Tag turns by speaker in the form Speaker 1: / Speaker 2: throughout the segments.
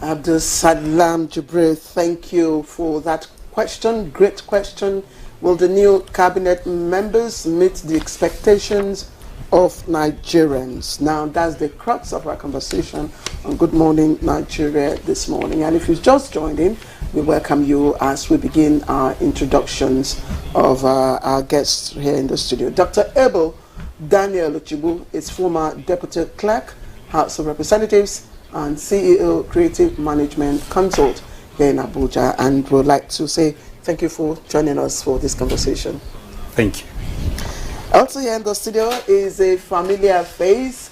Speaker 1: Abdul Salam Jibril, thank you for that question. Great question. Will the new cabinet members meet the expectations of Nigerians? Now, that's the crux of our conversation on Good Morning Nigeria this morning. And if you've just joined in, we welcome you as we begin our introductions of our guests here in the studio. Dr. Abel Daniel Uchibu is former Deputy Clerk, House of Representatives, and CEO Creative Management Consult here in Abuja, and would like to say thank you for joining us for this conversation.
Speaker 2: Thank you.
Speaker 1: Also here in the studio is a familiar face,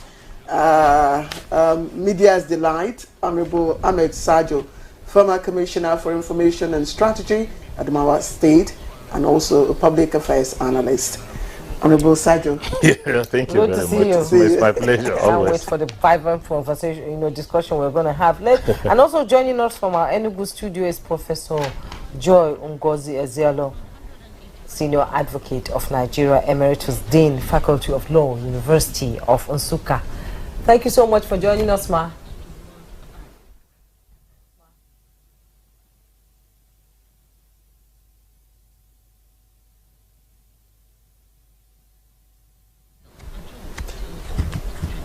Speaker 1: media's delight, Honorable Ahmed Sajo, former Commissioner for Information and Strategy at Adamawa State, and also a public affairs analyst. Honorable Sajo.
Speaker 3: Yeah, thank you very much. It's my pleasure.
Speaker 4: I can't wait for the vibrant conversation, discussion we're going to have. And also joining us from our Enugu studio is Professor Joy Ngozi Ezealo, Senior Advocate of Nigeria, Emeritus Dean, Faculty of Law, University of Nsukka. Thank you so much for joining us, Ma.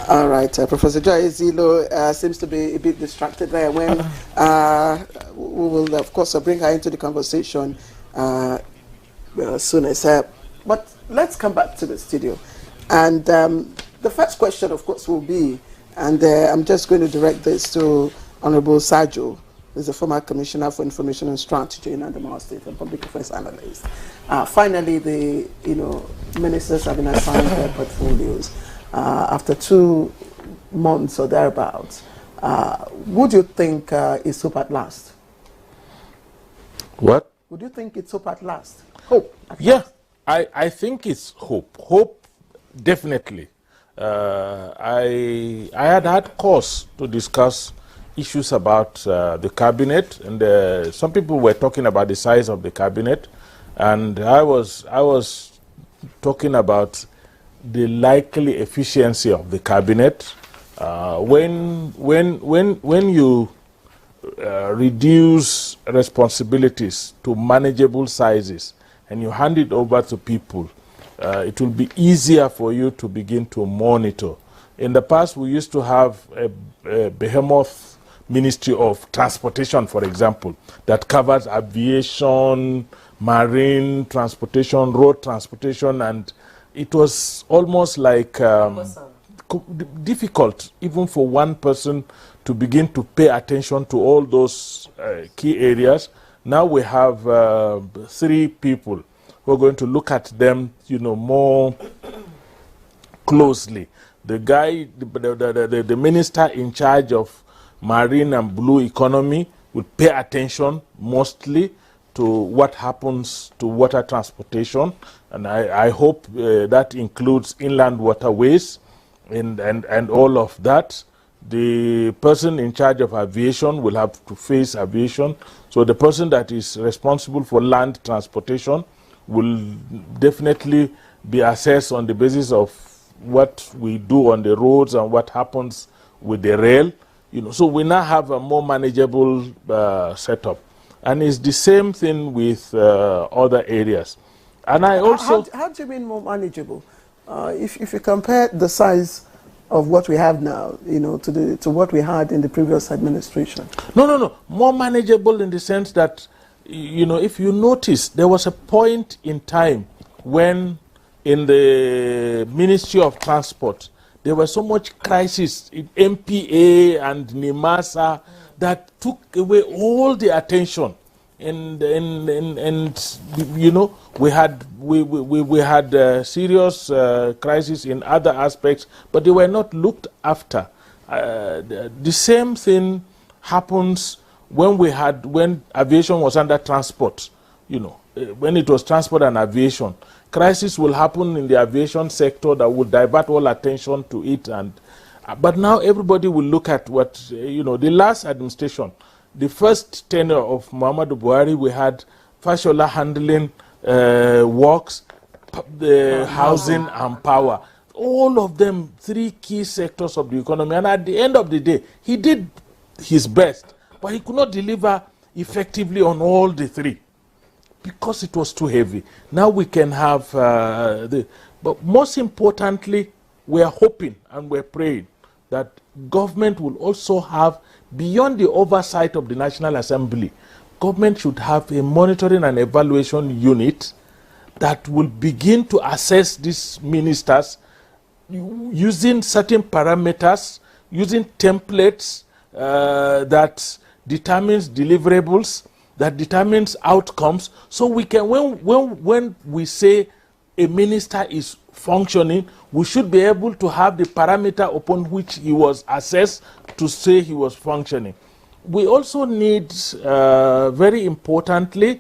Speaker 1: All right, Professor Joy Ezealo seems to be a bit distracted there when we will, of course, bring her into the conversation soon as but let's come back to the studio. And the first question, of course, will be, and I'm just going to direct this to Honorable Sajo, who is a former Commissioner for Information and Strategy in Adamawa State and Public Affairs Analyst. Finally, the ministers have been assigned their portfolios. After 2 months or thereabouts, would you think it's hope at last?
Speaker 3: What?
Speaker 1: Would you think it's hope at last? Hope at
Speaker 3: last?
Speaker 1: I
Speaker 3: think it's hope. Hope, definitely. I had cause to discuss issues about the cabinet, and some people were talking about the size of the cabinet, and I was talking about the likely efficiency of the cabinet. When you reduce responsibilities to manageable sizes and you hand it over to people, it will be easier for you to begin to monitor. In the past, we used to have a behemoth Ministry of Transportation, for example, that covers aviation, marine transportation, road transportation, and it was almost like difficult even for one person to begin to pay attention to all those key areas. Now we have 3 people who are going to look at them, more closely. The guy, the minister in charge of marine and blue economy will pay attention mostly to what happens to water transportation, and I hope that includes inland waterways and all of that. The person in charge of aviation will have to face aviation, so the person that is responsible for land transportation will definitely be assessed on the basis of what we do on the roads and what happens with the rail. So we now have a more manageable setup. And it's the same thing with other areas. And I also...
Speaker 1: How do you mean more manageable? If you compare the size of what we have now, to what we had in the previous administration.
Speaker 3: No. More manageable in the sense that, if you notice, there was a point in time when in the Ministry of Transport, there was so much crisis in MPA and NIMASA that took away all the attention, and we had serious crisis in other aspects, but they were not looked after. The same thing happens when aviation was under transport. When it was transport and aviation, crisis will happen in the aviation sector that will divert all attention to it, but now everybody will look at what, the last administration, the first tenure of Muhammadu Buhari, we had Fashola handling works, the housing and power. All of them, 3 key sectors of the economy. And at the end of the day, he did his best. But he could not deliver effectively on all the three because it was too heavy. Now we can have but most importantly, we are hoping and we're praying that government will also have, beyond the oversight of the National Assembly, government should have a monitoring and evaluation unit that will begin to assess these ministers using certain parameters, using templates that determines deliverables, that determines outcomes. So we can, when we say a minister is functioning, we should be able to have the parameter upon which he was assessed to say he was functioning. We also need, very importantly,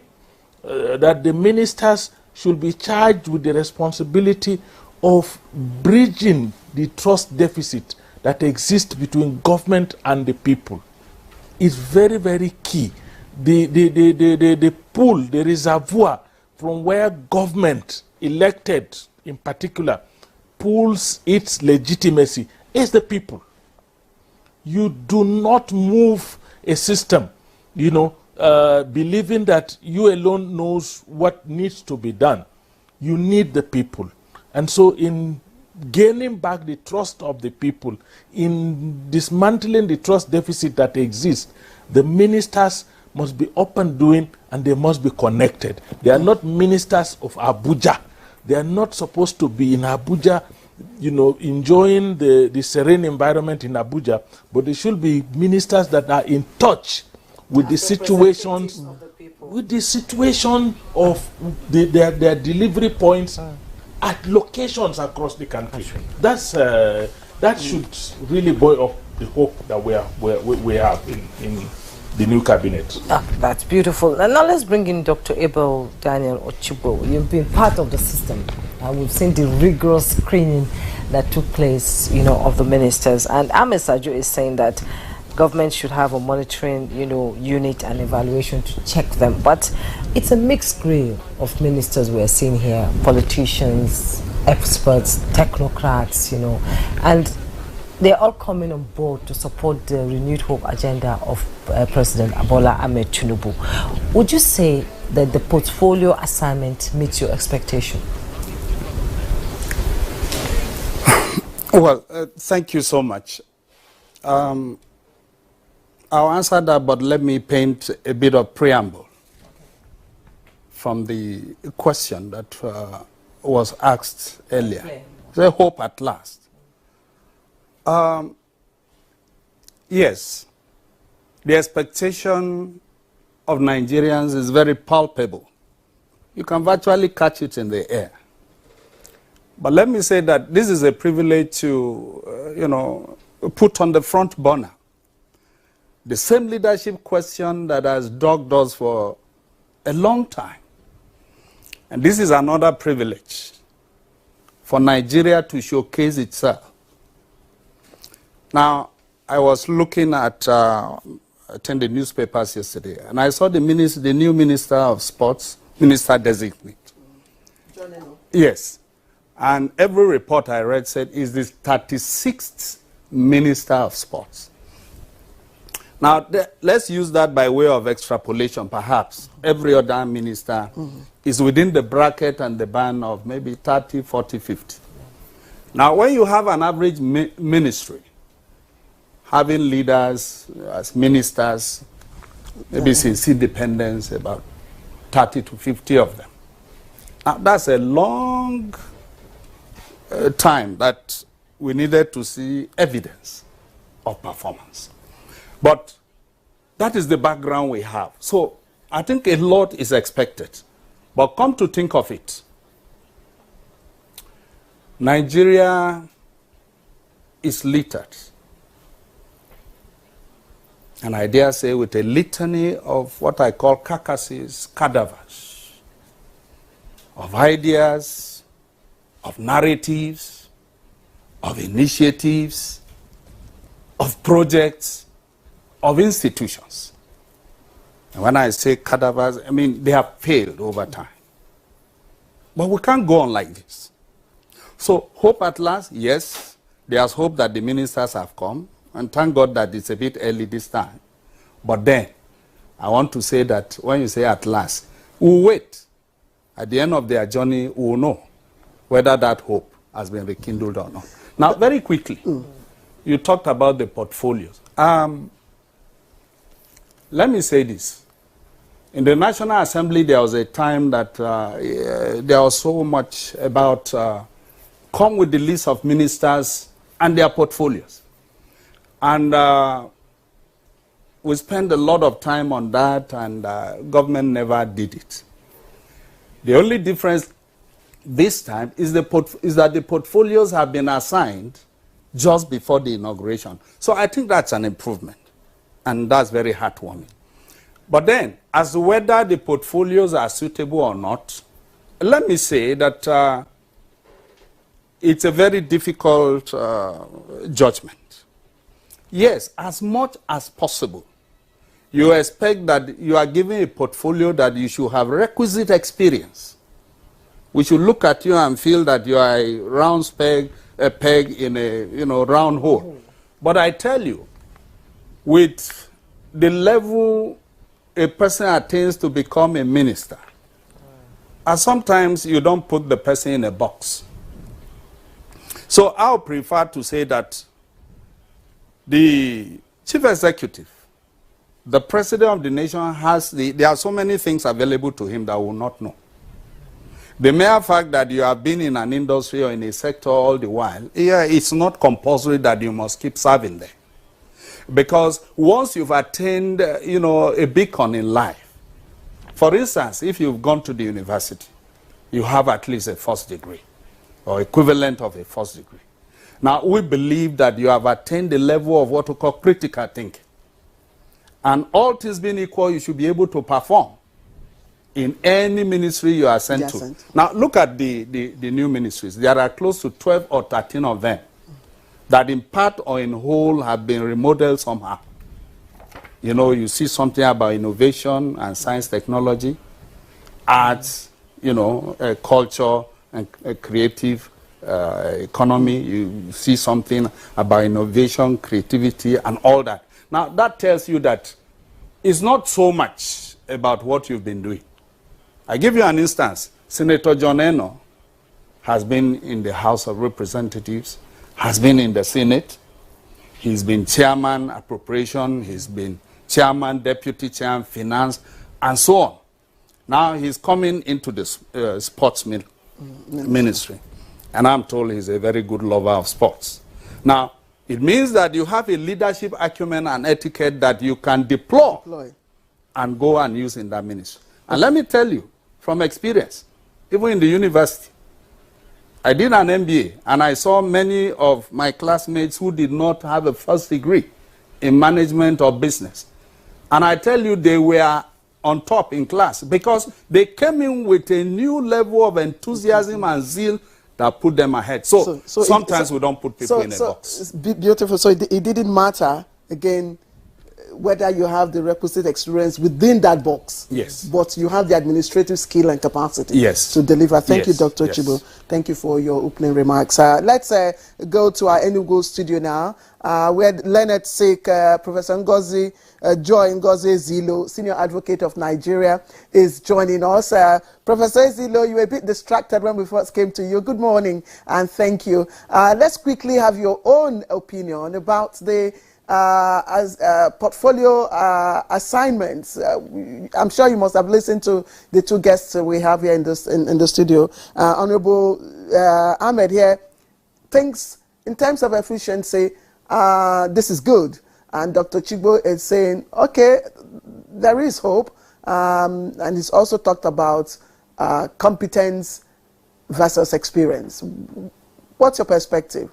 Speaker 3: that the ministers should be charged with the responsibility of bridging the trust deficit that exists between government and the people. It's very, very key. The pool, the reservoir from where government, elected in particular, pulls its legitimacy is the people. You do not move a system, you know, believing that you alone knows what needs to be done. You need the people. And so in gaining back the trust of the people, in dismantling the trust deficit that exists, the ministers must be up and doing, and they must be connected. They are not ministers of Abuja. They are not supposed to be in Abuja, you know, enjoying the serene environment in Abuja, but they should be ministers that are in touch with the situations, with the situation of their delivery points at locations across the country. That's that should really buoy up the hope that we have in the new cabinet.
Speaker 4: That's beautiful. And now let's bring in Dr. Abel Daniel Ochibo. You've been part of the system, and we've seen the rigorous screening that took place, you know, of the ministers. And Ahmed Sajo is saying that government should have a monitoring, you know, unit and evaluation to check them. But it's a mixed grade of ministers we're seeing here: politicians, experts, technocrats, you know, and they're all coming on board to support the renewed hope agenda of President Bola Ahmed Tinubu. Would you say that the portfolio assignment meets your expectation?
Speaker 2: Well, thank you so much. I'll answer that, but let me paint a bit of preamble from the question that was asked earlier. The hope at last. Yes, the expectation of Nigerians is very palpable. You can virtually catch it in the air. But let me say that this is a privilege to, you know, put on the front burner the same leadership question that has dogged us for a long time. And this is another privilege for Nigeria to showcase itself. Now, I was looking at attending newspapers yesterday, and I saw the new Minister of Sports, Minister Designate.
Speaker 1: John Eno.
Speaker 2: Yes. And every report I read said is the 36th Minister of Sports. Now, let's use that by way of extrapolation, perhaps. Every other minister is within the bracket and the band of maybe 30, 40, 50. Now, when you have an average ministry, having leaders as ministers, maybe since independence, about 30 to 50 of them. Now, that's a long time that we needed to see evidence of performance. But that is the background we have. So I think a lot is expected. But come to think of it, Nigeria is littered, and I dare say with a litany of what I call carcasses, cadavers, of ideas, of narratives, of initiatives, of projects, of institutions. And when I say cadavers, I mean they have failed over time. But we can't go on like this. So hope at last, yes, there's hope that the ministers have come, and thank God that it's a bit early this time. But then, I want to say that when you say at last, we'll wait. At the end of their journey, we'll know whether that hope has been rekindled or not. Now, very quickly, you talked about the portfolios. Let me say this. In the National Assembly, there was a time that there was so much about come with the list of ministers and their portfolios. And we spent a lot of time on that, and government never did it. The only difference this time is that the portfolios have been assigned just before the inauguration. So I think that's an improvement, and that's very heartwarming. But then, as to whether the portfolios are suitable or not, let me say that it's a very difficult judgment. Yes, as much as possible, you expect that you are given a portfolio that you should have requisite experience. We should look at you and feel that you are a round peg in a round hole. But I tell you, with the level a person attains to become a minister, and sometimes you don't put the person in a box. So I'll prefer to say that the chief executive, the president of the nation, there are so many things available to him that will not know. The mere fact that you have been in an industry or in a sector all the while, it's not compulsory that you must keep serving there. Because once you've attained, a beacon in life, for instance, if you've gone to the university, you have at least a first degree or equivalent of a first degree. Now, we believe that you have attained the level of what we call critical thinking. And all things being equal, you should be able to perform in any ministry you are sent to. Now, look at the new ministries. There are close to 12 or 13 of them that in part or in whole have been remodeled somehow. You see something about innovation and science technology, arts, culture and creative economy. You see something about innovation, creativity, and all that. Now, that tells you that it's not so much about what you've been doing. I give you an instance. Senator John Eno has been in the House of Representatives, has been in the Senate. He's been chairman, appropriation. He's been chairman, deputy chairman, finance, and so on. Now he's coming into the sports ministry. And I'm told he's a very good lover of sports. Now, it means that you have a leadership acumen and etiquette that you can deploy and go and use in that ministry. And let me tell you, from experience, even in the university, I did an MBA, and I saw many of my classmates who did not have a first degree in management or business. And I tell you, they were on top in class because they came in with a new level of enthusiasm and zeal that put them ahead. So sometimes we don't put people in a box.
Speaker 1: It's beautiful. So it didn't matter, again, whether you have the requisite experience within that box.
Speaker 2: Yes.
Speaker 1: But you have the administrative skill and capacity
Speaker 2: yes.
Speaker 1: to deliver. Thank you, Dr. Chibo. Thank you for your opening remarks. Let's go to our Enugu studio now, where Leonard Sik, Professor Ngozi Joy Ngozi Ezilo, Senior Advocate of Nigeria, is joining us. Professor Ezilo, you were a bit distracted when we first came to you. Good morning and thank you. Let's quickly have your own opinion about the portfolio assignments. I'm sure you must have listened to the two guests we have here in the studio. Honorable Ahmed here thinks in terms of efficiency, this is good. And Dr. Chigbo is saying, okay, there is hope. And he's also talked about competence versus experience. What's your perspective?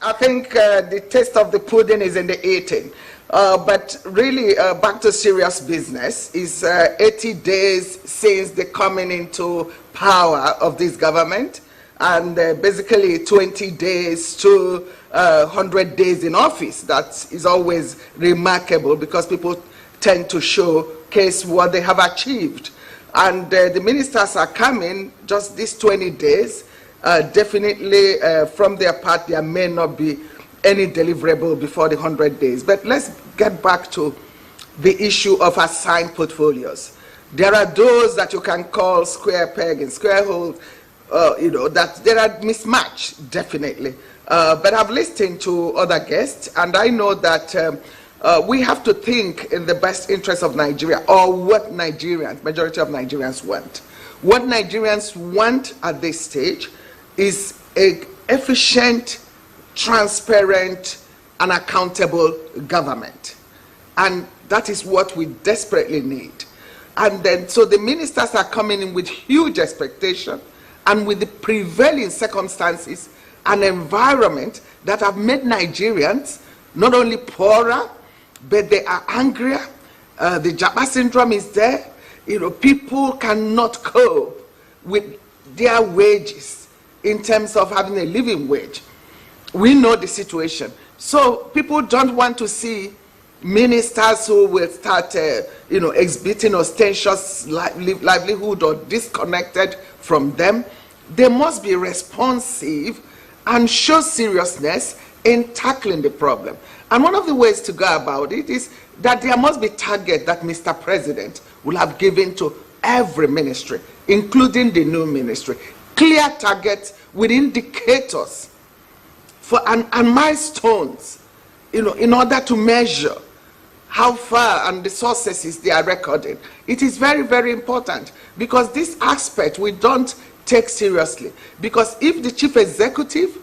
Speaker 5: I think the taste of the pudding is in the eating. But really, back to serious business, is 80 days since the coming into power of this government, and basically 20 days to 100 days in office. That is always remarkable because people tend to showcase what they have achieved. And the ministers are coming just these 20 days. Definitely from their part, there may not be any deliverable before the 100 days. But let's get back to the issue of assigned portfolios. There are those that you can call square peg and square hole, that there are mismatch, definitely. But I've listened to other guests, and I know that we have to think in the best interest of Nigeria, or what Nigerians, majority of Nigerians want. What Nigerians want at this stage is an efficient, transparent, and accountable government. And that is what we desperately need. And then, so the ministers are coming in with huge expectation, and with the prevailing circumstances and environment that have made Nigerians not only poorer, but they are angrier. The Japa syndrome is there. People cannot cope with their wages in terms of having a living wage. We know the situation. So people don't want to see ministers who will start, exhibiting ostentatious livelihood or disconnected from them. They must be responsive and show seriousness in tackling the problem. And one of the ways to go about it is that there must be target that Mr. President will have given to every ministry, including the new ministry. Clear targets with indicators and milestones, in order to measure how far and the successes they are recording. It is very, very important, because this aspect we don't take seriously. Because if the chief executive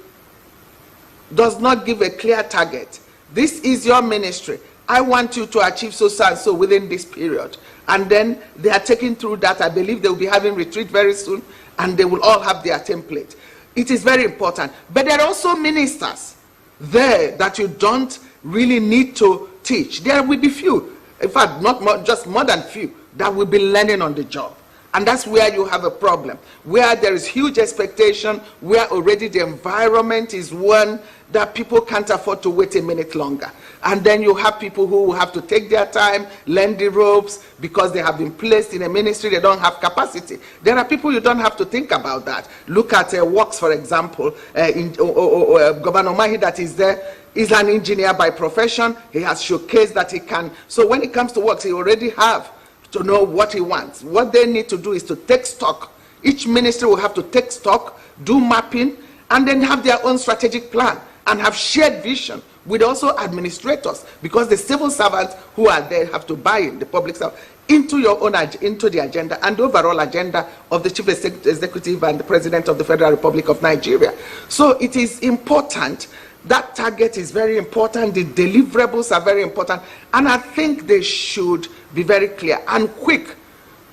Speaker 5: does not give a clear target, this is your ministry, I want you to achieve so and so within this period, and then they are taking through that. I believe they will be having retreat very soon, and they will all have their template. It is very important. But there are also ministers there that you don't really need to teach. There will be few, in fact, just more than few, that will be learning on the job. And that's where you have a problem, where there is huge expectation, where already the environment is one that people can't afford to wait a minute longer. And then you have people who have to take their time, learn the ropes, because they have been placed in a ministry, they don't have capacity. There are people you don't have to think about that. Look at Works, for example. Governor Mahi that is there is an engineer by profession. He has showcased that he can. So when it comes to Works, he already have to know what he wants. What they need to do is to take stock. Each ministry will have to take stock, do mapping, and then have their own strategic plan and have shared vision with also administrators, because the civil servants who are there have to buy in, the public servant, into your own into the agenda and overall agenda of the chief executive and the president of the Federal Republic of Nigeria. So it is important. That target is very important. The deliverables are very important, and I think they should be very clear and quick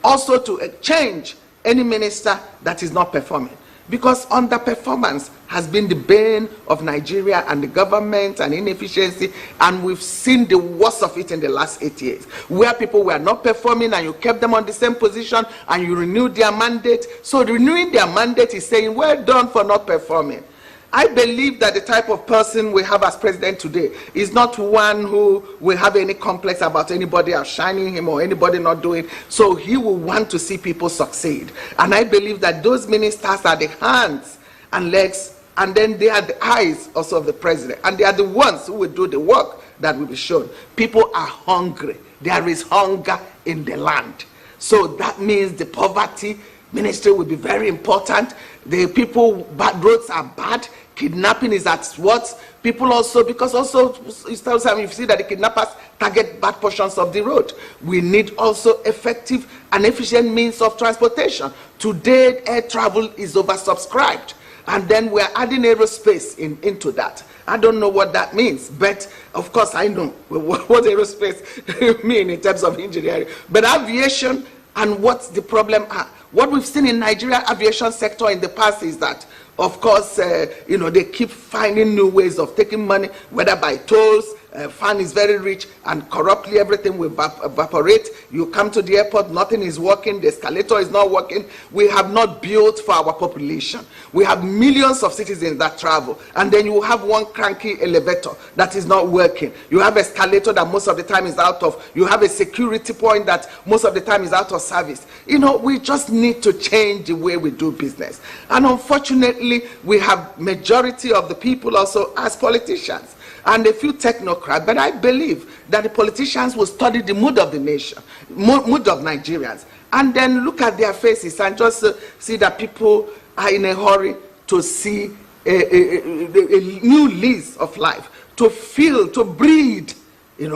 Speaker 5: also to change any minister that is not performing, because underperformance has been the bane of Nigeria and the government, and inefficiency, and we've seen the worst of it in the last 8 years, where people were not performing and you kept them on the same position and you renewed their mandate. So renewing their mandate is saying, well done for not performing. I believe that the type of person we have as president today is not one who will have any complex about anybody outshining him or anybody not doing. So he will want to see people succeed. And I believe that those ministers are the hands and legs, and then they are the eyes also of the president. And they are the ones who will do the work that will be shown. People are hungry. There is hunger in the land. So that means the poverty ministry will be very important. The people, bad roads are bad. Kidnapping is at what? People also, because also you see that the kidnappers target bad portions of the road. We need also effective and efficient means of transportation. Today, air travel is oversubscribed. And then we're adding aerospace into that. I don't know what that means, but of course I know what aerospace means in terms of engineering. But aviation, and what's the problem are. What we've seen in Nigeria aviation sector in the past is that, of course, they keep finding new ways of taking money, whether by tolls. Fan is very rich, and corruptly everything will evaporate. You come to the airport, nothing is working, the escalator is not working. We have not built for our population. We have millions of citizens that travel, and then you have one cranky elevator that is not working. You have escalator that most of the time is out of, you have a security point that most of the time is out of service. We just need to change the way we do business. And unfortunately, we have majority of the people also as politicians. and a few technocrats, but I believe that the politicians will study the mood of the nation, mood of Nigerians, and then look at their faces and just see that people are in a hurry to see a new lease of life, to feel, to breathe,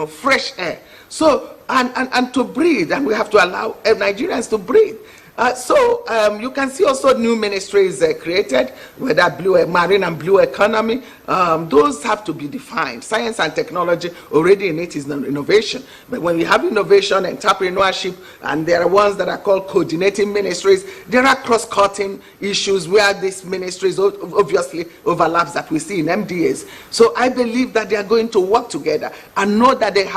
Speaker 5: fresh air. So, and to breathe, and we have to allow Nigerians to breathe. You can see also new ministries created, whether marine and blue economy. Those have to be defined. Science and technology, already in it is innovation. But when we have innovation, entrepreneurship, and there are ones that are called coordinating ministries, there are cross-cutting issues where these ministries obviously overlaps that we see in MDAs. So I believe that they are going to work together and know that they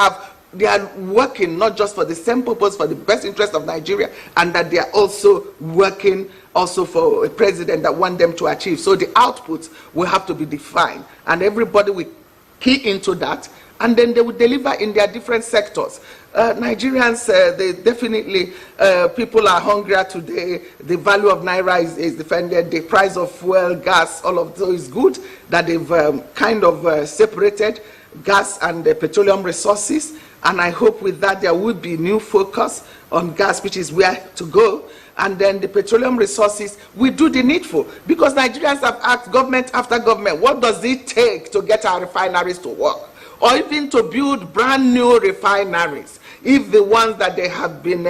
Speaker 5: are working not just for the same purpose, for the best interest of Nigeria, and that they are also working also for a president that want them to achieve. So the outputs will have to be defined, and everybody will key into that, and then they will deliver in their different sectors. Nigerians, they definitely, people are hungrier today. The value of Naira is defended. The price of fuel, gas, all of those is good, that they've separated gas and petroleum resources. And I hope with that there will be new focus on gas, which is where to go. And then the petroleum resources, we do the needful. Because Nigerians have asked government after government, what does it take to get our refineries to work? Or even to build brand new refineries, if the ones that they have been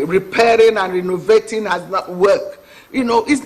Speaker 5: repairing and renovating has not worked. It's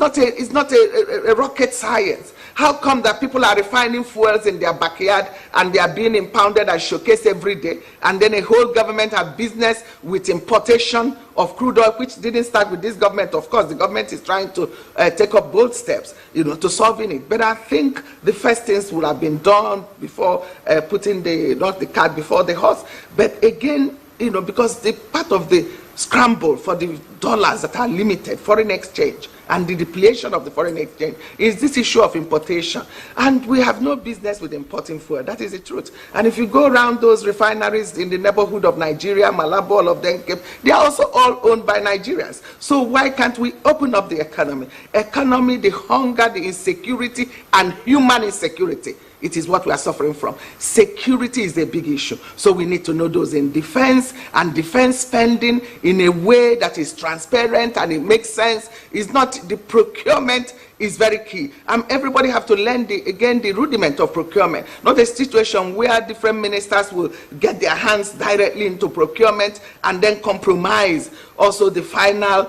Speaker 5: not a rocket science. How come that people are refining fuels in their backyard and they are being impounded and showcased every day, and then a whole government have business with importation of crude oil, which didn't start with this government. Of course, the government is trying to take up bold steps, to solving it. But I think the first things would have been done before putting not the cart before the horse. But again, because the part of the scramble for the dollars that are limited, foreign exchange, and the depletion of the foreign exchange is this issue of importation. And we have no business with importing fuel. That is the truth. And if you go around those refineries in the neighborhood of Nigeria, Malabo, all of them, they are also all owned by Nigerians. So why can't we open up the economy? Economy, the hunger, the insecurity, and human insecurity. It is what we are suffering from. Security is a big issue. So we need to know those in defense, and defense spending in a way that is transparent and it makes sense. It's not the procurement is very key. Everybody have to learn the rudiment of procurement. Not a situation where different ministers will get their hands directly into procurement and then compromise also the final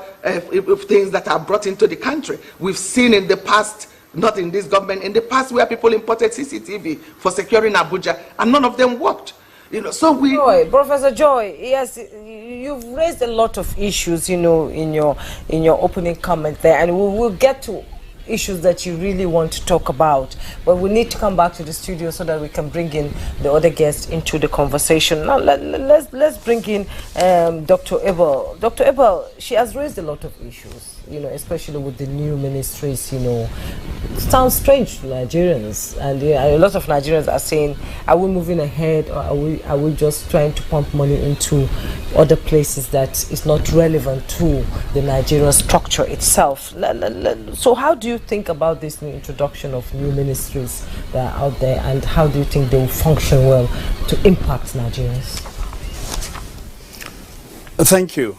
Speaker 5: things that are brought into the country. We've seen in the past, not in this government, in the past where people imported CCTV for securing Abuja, and none of them worked.
Speaker 4: Professor Joy, yes, you've raised a lot of issues, in your opening comment there, and we will get to issues that you really want to talk about, but we need to come back to the studio so that we can bring in the other guests into the conversation. Now let's bring in Dr. Abel. Dr. Abel, she has raised a lot of issues, especially with the new ministries. It sounds strange to Nigerians, and a lot of Nigerians are saying, are we moving ahead, or are we just trying to pump money into other places that is not relevant to the Nigerian structure itself? So how do you think about this new introduction of new ministries that are out there, and how do you think they will function well to impact Nigerians?
Speaker 2: Thank you.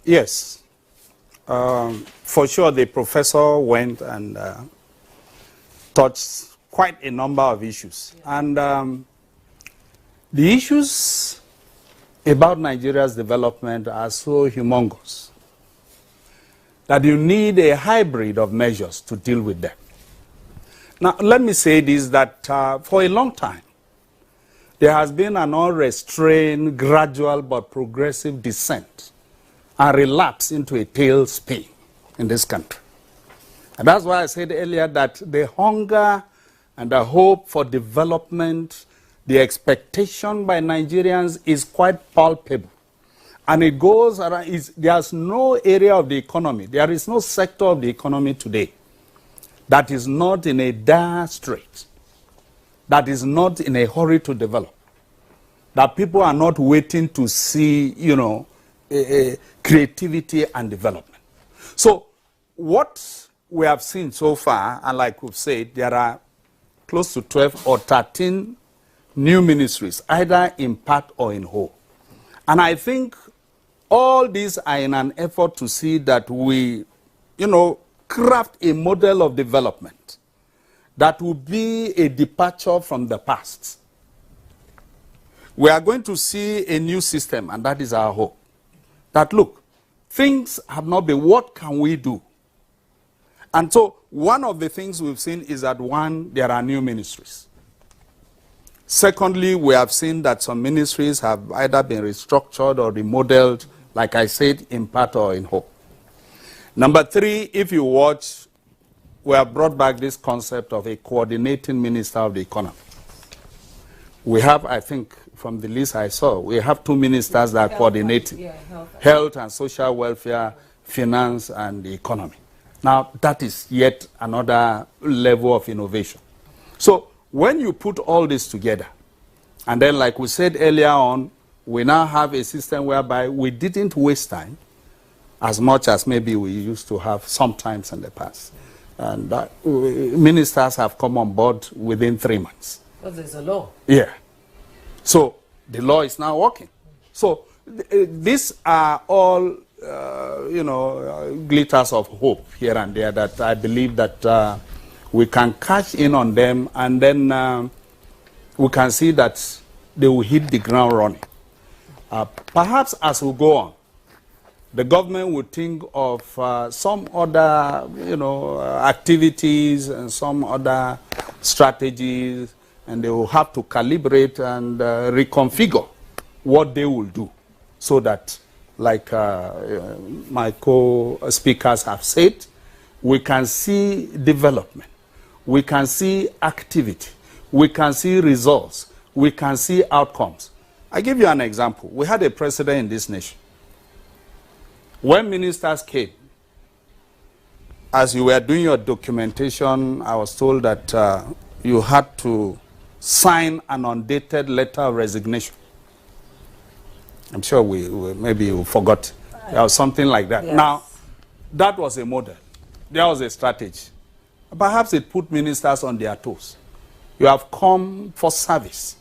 Speaker 2: Yes. For sure, the professor went and touched quite a number of issues. Yeah. And the issues about Nigeria's development are so humongous that you need a hybrid of measures to deal with them. Now, let me say this, that for a long time, there has been an unrestrained, gradual but progressive descent and relapse into a tailspin in this country. And that's why I said earlier that the hunger and the hope for development, the expectation by Nigerians is quite palpable. And it goes around, there's no area of the economy, there is no sector of the economy today that is not in a dire strait, that is not in a hurry to develop, that people are not waiting to see, creativity and development. So what we have seen so far, and like we've said, there are close to 12 or 13 new ministries, either in part or in whole. And I think all these are in an effort to see that we, craft a model of development that will be a departure from the past. We are going to see a new system, and that is our hope. That, look, things have not been, what can we do? And so one of the things we've seen is that, one, there are new ministries. Secondly, we have seen that some ministries have either been restructured or remodeled, like I said, in part or in whole. Number three, if you watch, we have brought back this concept of a coordinating minister of the economy. We have, I think, from the list I saw, we have 2 ministers that are coordinating. Health and social welfare, finance, and the economy. Now, that is yet another level of innovation. So, when you put all this together, and then like we said earlier on, we now have a system whereby we didn't waste time as much as maybe we used to have sometimes in the past. And ministers have come on board within 3 months.
Speaker 4: Because there's a law.
Speaker 2: Yeah. So the law is now working. So these are all, glitters of hope here and there that I believe that we can cash in on them, and then we can see that they will hit the ground running. Perhaps as we go on, the government would think of some other, activities and some other strategies, and they will have to calibrate and reconfigure what they will do so that, like my co-speakers have said, we can see development, we can see activity, we can see results, we can see outcomes. I give you an example. We had a president in this nation. When ministers came, as you were doing your documentation, I was told that you had to sign an undated letter of resignation. I'm sure maybe you forgot. There was something like that.
Speaker 4: Yes.
Speaker 2: Now, that was a model. There was a strategy. Perhaps it put ministers on their toes. You have come for service.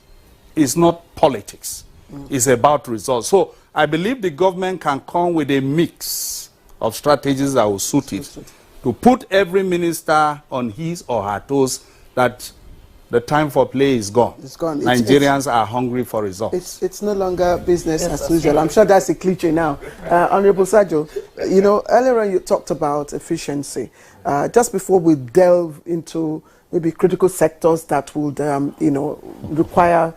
Speaker 2: It's not politics. It's about results. So I believe the government can come with a mix of strategies that will suit it, to put every minister on his or her toes that the time for play is gone.
Speaker 1: It's gone.
Speaker 2: Nigerians are hungry for results.
Speaker 1: It's no longer business as usual. I'm sure that's a cliche now. Honorable Sajo, earlier on you talked about efficiency. Just before we delve into maybe critical sectors that would, require,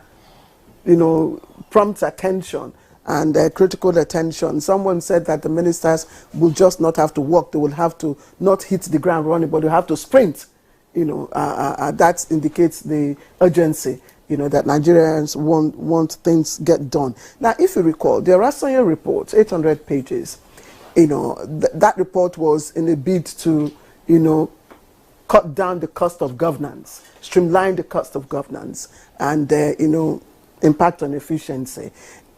Speaker 1: prompt attention and critical attention. Someone said that the ministers will just not have to walk. They will have to not hit the ground running, but they have to sprint. That indicates the urgency, that Nigerians want things get done. Now, if you recall, the Oresanya report, 800 pages, that report was in a bid to, cut down the cost of governance, streamline the cost of governance, and, impact on efficiency.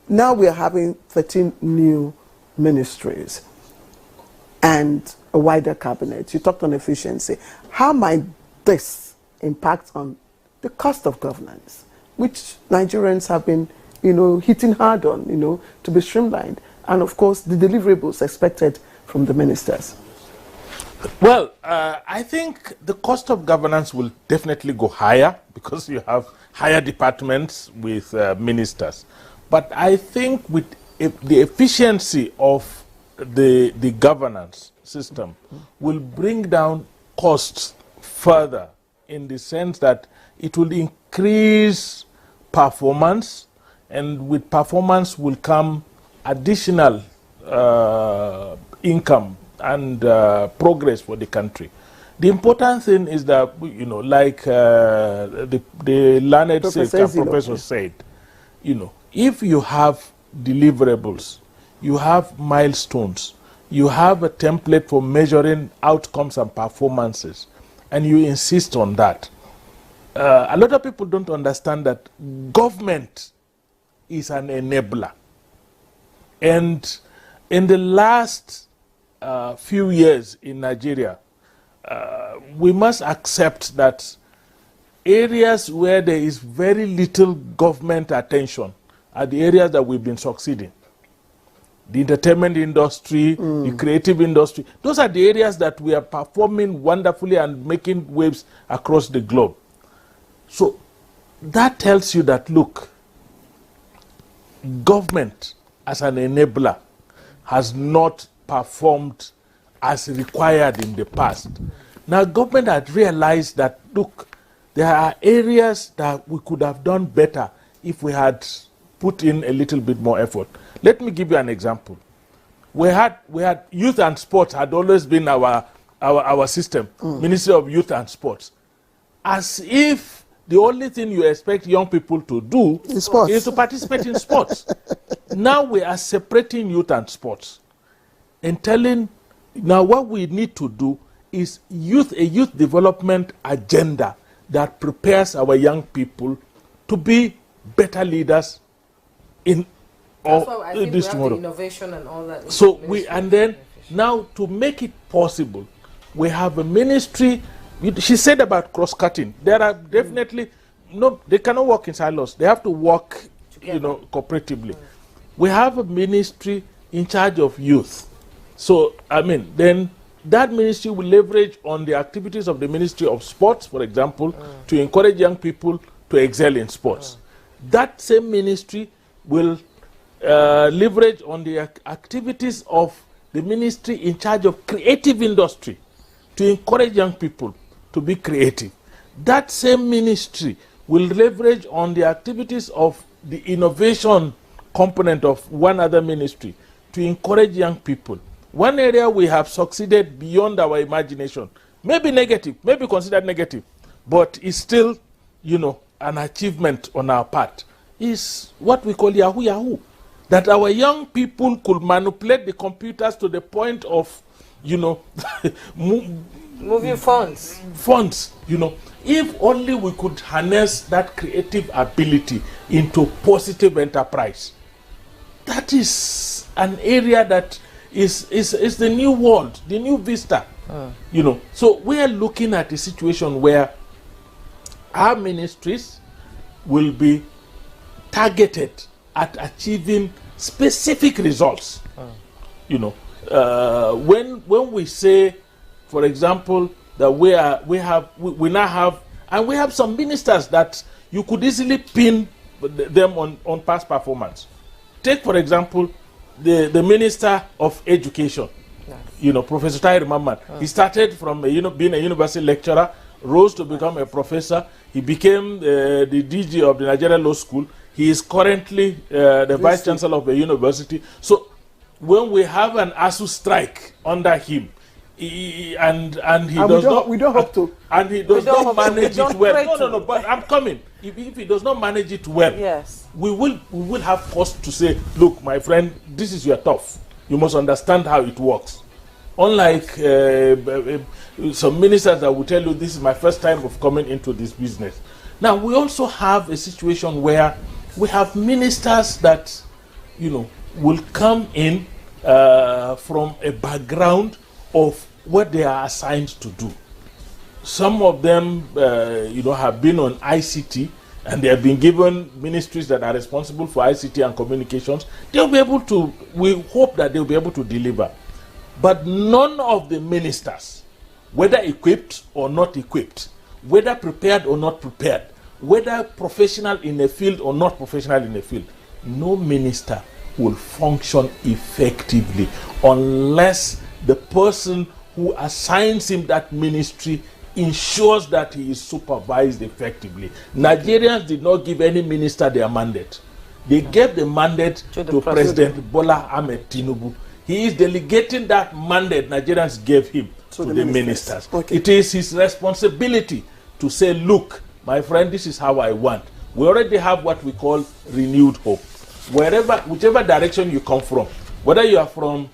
Speaker 1: Now we are having 13 new ministries and a wider cabinet. You talked on efficiency. How might this impact on the cost of governance, which Nigerians have been, hitting hard on, to be streamlined, and of course the deliverables expected from the ministers?
Speaker 3: Well, I think the cost of governance will definitely go higher because you have higher departments with ministers. But I think with the efficiency of the governance system will bring down costs further, in the sense that it will increase performance, and with performance will come additional income and progress for the country. The important thing is that, like the learned professor said, if you have deliverables, you have milestones, you have a template for measuring outcomes and performances, and you insist on that. A lot of people don't understand that government is an enabler. And in the last few years in Nigeria, we must accept that areas where there is very little government attention are the areas that we've been succeeding. The entertainment industry, the creative industry, those are the areas that we are performing wonderfully and making waves across the globe. So that tells you that, look, government as an enabler has not performed as required in the past. Now, government had realized that, look, there are areas that we could have done better if we had put in a little bit more effort. Let me give you an example. We had youth and sports had always been our system, Ministry of Youth and Sports. As if the only thing you expect young people to do is to participate in sports. Now we are separating youth and sports and telling, now what we need to do is a youth development agenda that prepares our young people to be better leaders in this tomorrow.
Speaker 4: Innovation and all that.
Speaker 3: So and then now to make it possible, we have a ministry. She said about cross-cutting. There are definitely they cannot work in silos. They have to work, together, cooperatively. We have a ministry in charge of youth. So I mean, then that ministry will leverage on the activities of the Ministry of Sports, for example, to encourage young people to excel in sports. That same ministry will leverage on the activities of the ministry in charge of creative industry to encourage young people to be creative. That same ministry will leverage on the activities of the innovation component of one other ministry to encourage young people. One area we have succeeded beyond our imagination, maybe negative, maybe considered negative, but is still, an achievement on our part, is what we call Yahoo Yahoo. That our young people could manipulate the computers to the point of,
Speaker 4: moving funds.
Speaker 3: If only we could harness that creative ability into positive enterprise. That is an area that is the new world, the new vista. So we are looking at a situation where our ministries will be targeted at achieving specific results. When we say, for example, that we now have, and we have some ministers that you could easily pin them on past performance. Take, for example, the Minister of Education, Professor Tahir Mamman. He started from being a university lecturer, rose to become a professor. He became the DG of the Nigerian Law School. He is currently the Vice Chancellor of a university. So when we have an ASU strike under him, he does not manage it well. No, but I'm coming. If he does not manage it well,
Speaker 4: yes,
Speaker 3: we will have cause to say, look, my friend, this is your tough. You must understand how it works. Unlike some ministers that will tell you, this is my first time of coming into this business. Now, we also have a situation where we have ministers that, will come in from a background of what they are assigned to do. Some of them, have been on ICT, and they have been given ministries that are responsible for ICT and communications. They'll be able to, we hope that they'll be able to deliver. But none of the ministers, whether equipped or not equipped, whether prepared or not prepared, whether professional in a field or not professional in a field, no minister will function effectively unless the person who assigns him that ministry ensures that he is supervised effectively. Nigerians did not give any minister their mandate. They gave the mandate to President Bola Ahmed Tinubu. He is delegating that mandate Nigerians gave him to the ministers. Okay. It is his responsibility to say, look, my friend, this is how I want. We already have what we call renewed hope. Whichever direction you come from, whether you are from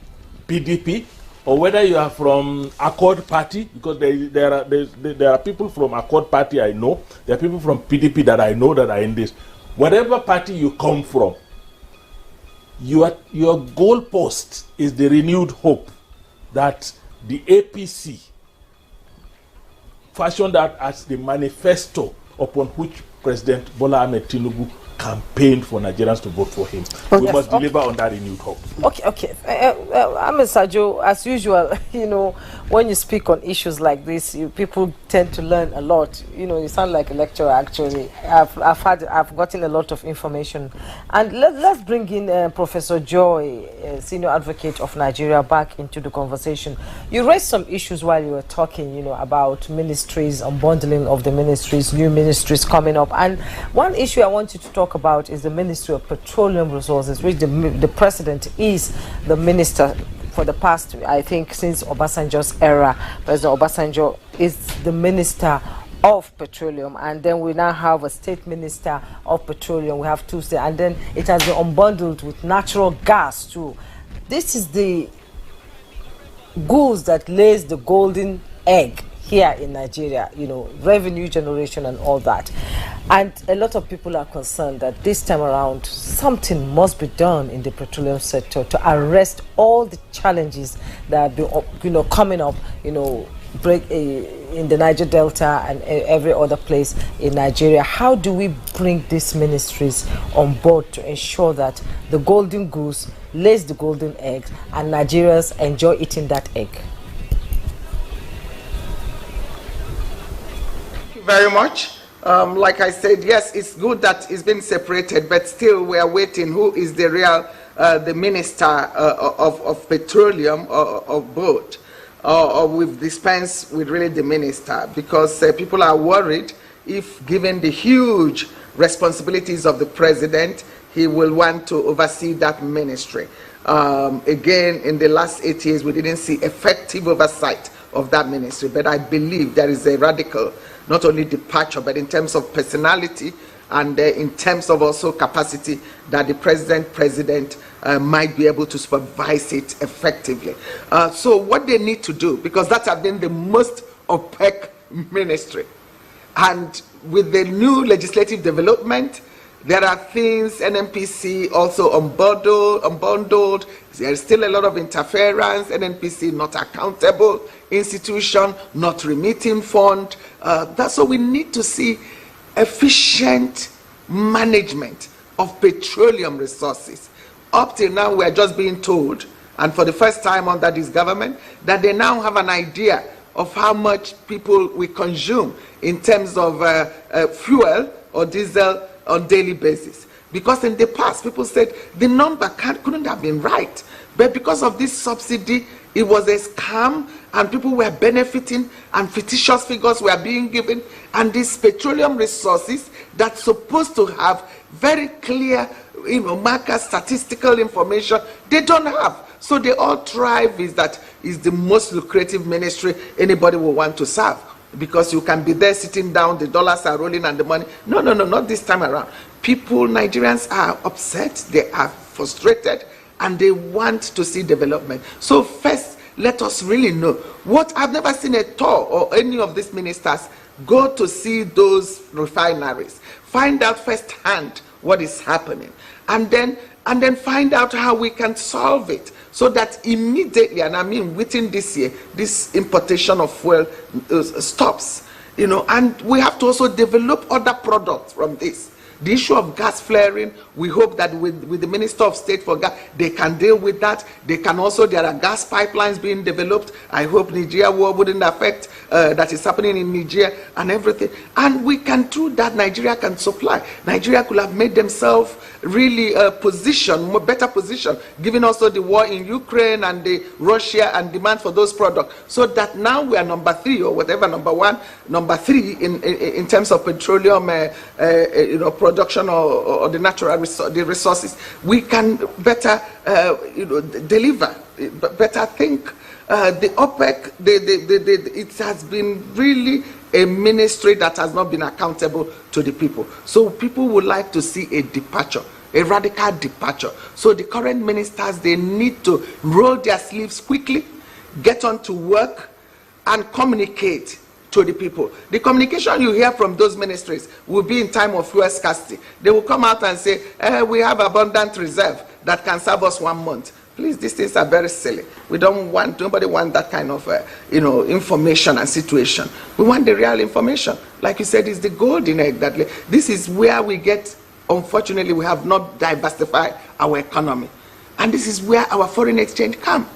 Speaker 3: PDP or whether you are from Accord Party, because there are people from Accord Party I know, there are people from PDP that I know that are in this. Whatever party you come from, your goalpost is the renewed hope that the APC fashioned out as the manifesto upon which President Bola Ahmed Tinubu campaigned for Nigerians to vote for him. We must deliver on that renewed hope.
Speaker 4: Okay. Ahmed Sajo, as usual, you know, when you speak on issues like this, people tend to learn a lot. You know, you sound like a lecturer. Actually, I've gotten a lot of information, and let's bring in Professor Joy, Senior Advocate of Nigeria, back into the conversation. You raised some issues while you were talking, you know, about ministries, unbundling of the ministries, new ministries coming up, and one issue I want you to talk about is the Ministry of Petroleum Resources, which the president is the minister for the past, I think, since Obasanjo's era. President Obasanjo is the minister of petroleum, and then we now have a state minister of petroleum. We have two states, and then it has been unbundled with natural gas too. This is the goose that lays the golden egg here in Nigeria, you know, revenue generation and all that. And a lot of people are concerned that this time around something must be done in the petroleum sector to arrest all the challenges that have been, you know, coming up, you know, in the Niger Delta and every other place in Nigeria. How do we bring these ministries on board to ensure that the golden goose lays the golden egg and Nigerians enjoy eating that egg?
Speaker 5: Very much. Like I said, yes, it's good that it's been separated, but still we are waiting. Who is the real, the minister of petroleum or both? Or we've dispensed with really the minister, because people are worried if given the huge responsibilities of the president, he will want to oversee that ministry. Again, in the last 8 years, we didn't see effective oversight of that ministry, but I believe there is a radical, not only departure, but in terms of personality and in terms of also capacity, that the president might be able to supervise it effectively. So what they need to do, because that has been the most opaque ministry, and with the new legislative development, there are things NNPC also unbundled. There is still a lot of interference. NNPC not accountable institution, not remitting fund. That's what we need to see: efficient management of petroleum resources. Up till now, we are just being told, and for the first time under this government, that they now have an idea of how much people we consume in terms of fuel or diesel on daily basis. Because in the past, people said the number couldn't have been right, but because of this subsidy, it was a scam, and people were benefiting, and fictitious figures were being given, and these petroleum resources that's supposed to have very clear, you know, marker statistical information, they don't have. So they all thrive is that is the most lucrative ministry anybody will want to serve, because you can be there sitting down, the dollars are rolling and the money. No, not this time around. People, Nigerians are upset, they are frustrated, and they want to see development. So first, let us really know what I've never seen at all, or any of these ministers go to see those refineries, find out firsthand what is happening, and then find out how we can solve it, so that immediately, and I mean within this year, this importation of fuel stops, you know. And we have to also develop other products from this. The issue of gas flaring, we hope that with the Minister of State for Gas, they can deal with that. They can also, there are gas pipelines being developed. I hope Nigeria war wouldn't affect that is happening in Nigeria and everything. And we can do that. Nigeria can supply. Nigeria could have made themselves really better position, given also the war in Ukraine and the Russia and demand for those products, so that now we are number 3 or whatever, number 3 in terms of petroleum, you know, production or the natural resources. We can better, you know, deliver, better think. The OPEC, it has been really a ministry that has not been accountable to the people. So people would like to see a departure, a radical departure. So the current ministers, they need to roll their sleeves quickly, get on to work, and communicate to the people. The communication you hear from those ministries will be in time of fuel scarcity. They will come out and say, we have abundant reserve that can serve us 1 month. Please, these things are very silly. We don't want, nobody wants that kind of, information and situation. We want the real information. Like you said, it's the golden egg. This is where we get, unfortunately, we have not diversified our economy. And this is where our foreign exchange comes.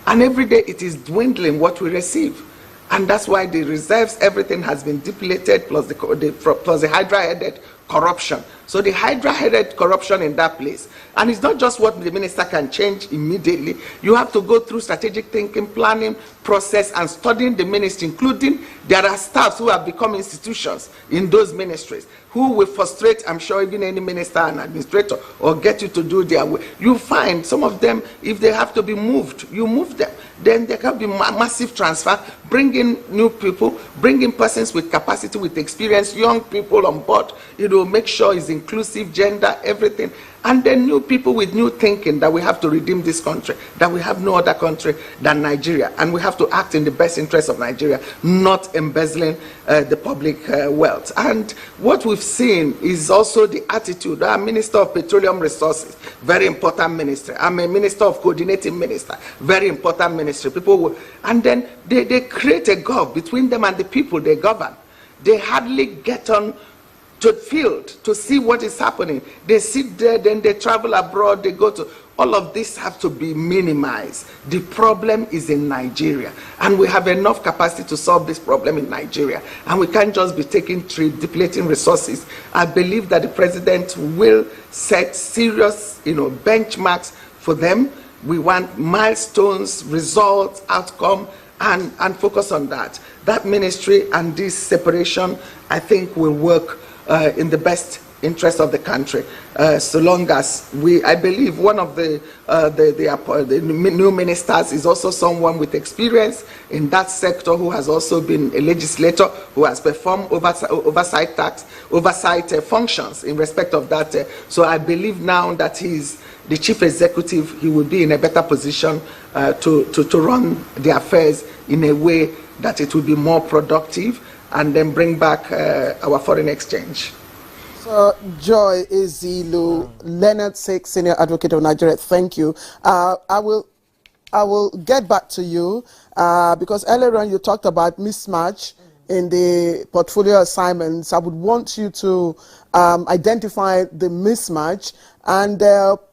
Speaker 5: And every day it is dwindling what we receive. And that's why the reserves, everything has been depleted, plus the hydra-headed corruption. So the hydra-headed corruption in that place. And it's not just what the minister can change immediately. You have to go through strategic thinking, planning, process, and studying the ministry, including there are staffs who have become institutions in those ministries, who will frustrate, I'm sure, even any minister and administrator, or get you to do their way. You find some of them, if they have to be moved, you move them. Then there can be massive transfer, bring in new people, bring in persons with capacity, with experience, young people on board, make sure it's inclusive, gender, everything. And then new people with new thinking that we have to redeem this country, that we have no other country than Nigeria. And we have to act in the best interest of Nigeria, not embezzling the public wealth. And what we've seen is also the attitude. I'm Minister of Petroleum Resources, very important ministry. I'm a Minister of Coordinating Minister, very important ministry. And then they create a gulf between them and the people they govern. They hardly get on to field to see what is happening. They sit there, then they travel abroad, they go to, all of this have to be minimized. The problem is in Nigeria, and we have enough capacity to solve this problem in Nigeria, and we can't just be depleting resources. I believe that the president will set serious, benchmarks for them. We want milestones, results, outcome, and focus on that. That ministry and this separation, I think, will work in the best interest of the country, so long as I believe one of the new ministers is also someone with experience in that sector, who has also been a legislator, who has performed oversight functions in respect of that. So I believe now that he's the chief executive, he will be in a better position to run the affairs in a way that it will be more productive, and then bring back our foreign exchange.
Speaker 1: So, Joy Ezilo, Leonard Sake, Senior Advocate of Nigeria, thank you. I will get back to you because earlier on you talked about mismatch in the portfolio assignments. I would want you to identify the mismatch and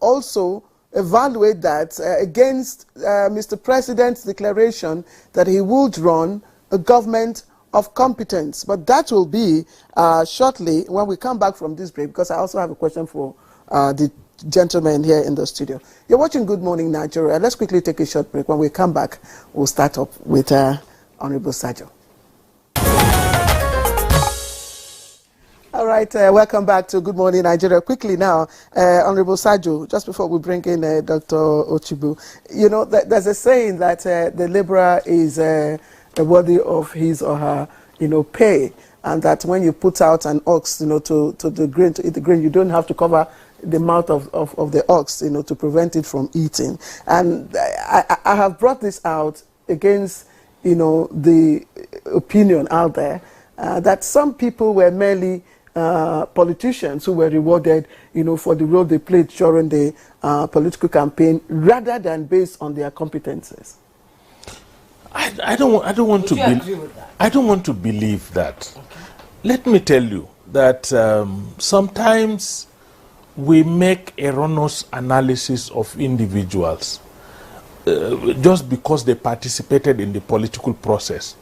Speaker 1: also evaluate that against Mr. President's declaration that he would run a government of competence. But that will be shortly when we come back from this break, because I also have a question for the gentleman here in the studio. You're watching Good Morning Nigeria. Let's quickly take a short break. When we come back, we'll start up with Honorable Sajo. All right, welcome back to Good Morning Nigeria. Quickly now, Honorable Sajo, just before we bring in Dr. Ochibu, there's a saying that the liberal is worthy of his or her, pay, and that when you put out an ox, to the grain, to eat the grain, you don't have to cover the mouth of the ox, to prevent it from eating. And I have brought this out against, the opinion out there that some people were merely politicians who were rewarded, for the role they played during the political campaign, rather than based on their competences.
Speaker 3: I don't want to believe that. Okay. Let me tell you that sometimes we make erroneous analysis of individuals just because they participated in the political process.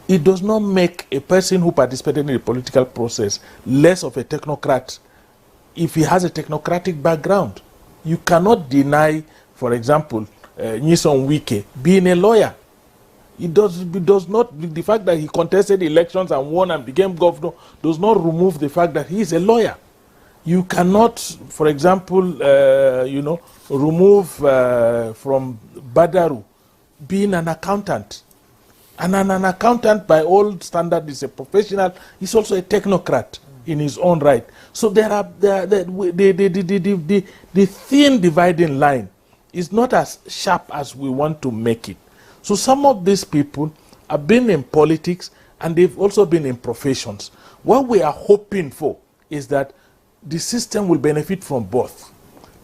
Speaker 3: It does not make a person who participated in the political process less of a technocrat if he has a technocratic background. You cannot deny, for example, Nyesom Wike being a lawyer. It does not, the fact that he contested elections and won and became governor does not remove the fact that he is a lawyer. You cannot, for example, remove from Badaru being an accountant. And an accountant, by all standards, is a professional. He's also a technocrat in his own right. So there are the thin dividing line is not as sharp as we want to make it. So some of these people have been in politics and they've also been in professions. What we are hoping for is that the system will benefit from both.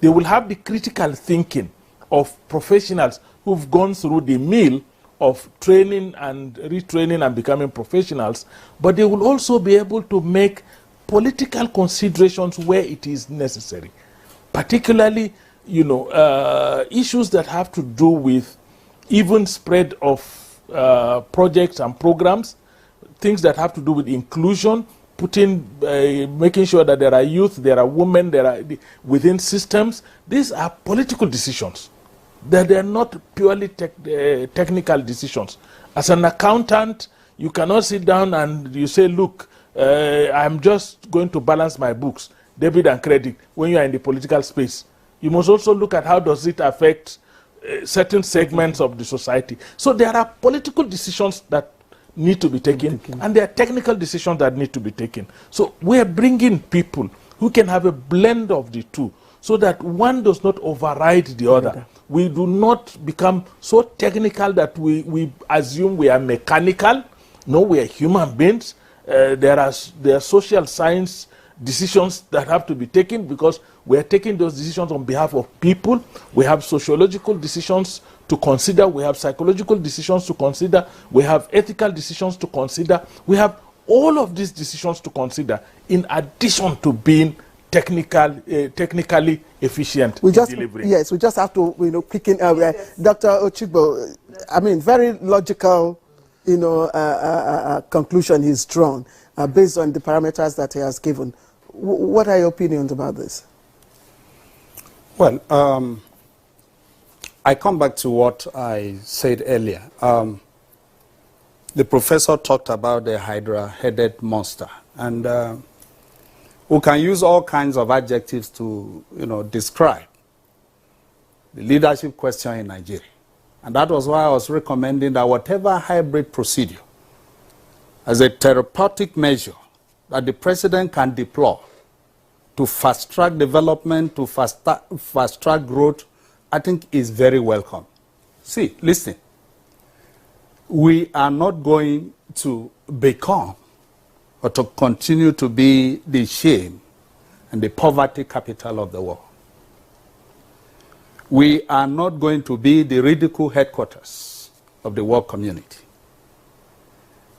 Speaker 3: They will have the critical thinking of professionals who've gone through the mill of training and retraining and becoming professionals, but they will also be able to make political considerations where it is necessary, particularly, you know, issues that have to do with even spread of projects and programs, things that have to do with inclusion, making sure that there are youth, there are women, there are within systems. These are political decisions. They are not purely technical decisions. As an accountant, you cannot sit down and you say, look, I'm just going to balance my books, debit and credit, when you are in the political space. You must also look at how does it affect certain segments of the society. So there are political decisions that need to be taken, and there are technical decisions that need to be taken. So we are bringing people who can have a blend of the two, so that one does not override the other. We do not become so technical that we assume we are mechanical. No, we are human beings. There are social science decisions that have to be taken, because we are taking those decisions on behalf of people. We have sociological decisions to consider. We have psychological decisions to consider. We have ethical decisions to consider. We have all of these decisions to consider, in addition to being technically efficient in delivery.
Speaker 1: Yes, we just have to, you know, pick in. Dr. Ochigbo, I mean, very logical, you know, conclusion he's drawn based on the parameters that he has given. What are your opinions about this?
Speaker 2: Well, I come back to what I said earlier. The professor talked about the hydra-headed monster, and we can use all kinds of adjectives to, you know, describe the leadership question in Nigeria. And that was why I was recommending that whatever hybrid procedure as a therapeutic measure that the president can deploy to fast-track development, to fast-track growth, I think is very welcome. See, listen, we are not going to become or to continue to be the shame and the poverty capital of the world. We are not going to be the ridicule headquarters of the world community.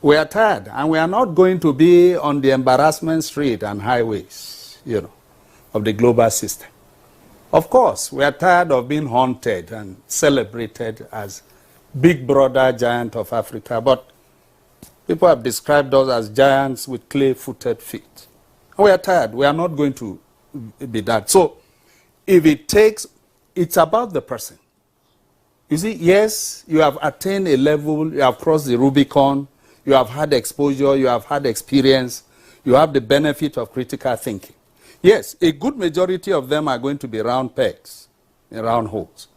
Speaker 2: We are tired, and we are not going to be on the embarrassment street and highways, you know, of the global system. Of course, we are tired of being haunted and celebrated as big brother giant of Africa, but people have described us as giants with clay-footed feet. We are tired. We are not going to be that. So if it takes, it's about the person. You see, yes, you have attained a level, you have crossed the Rubicon, you have had exposure, you have had experience, you have the benefit of critical thinking. Yes, a good majority of them are going to be round pegs in round holes.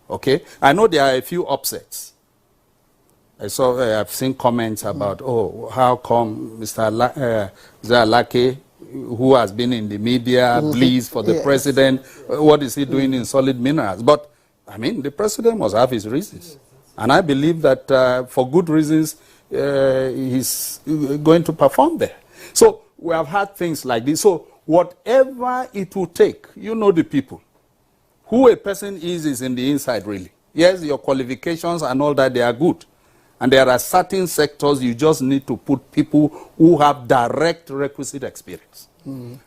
Speaker 2: Okay? I know there are a few upsets. I've seen comments about, oh, how come Mr. Alake, who has been in the media, pleads for the president, what is he doing in solid minerals? But, I mean, the president must have his reasons. And I believe that for good reasons, he's going to perform there. So we have had things like this. So whatever it will take, you know the people. Who a person is in the inside, really. Yes, your qualifications and all that, they are good. And there are certain sectors you just need to put people who have direct requisite experience.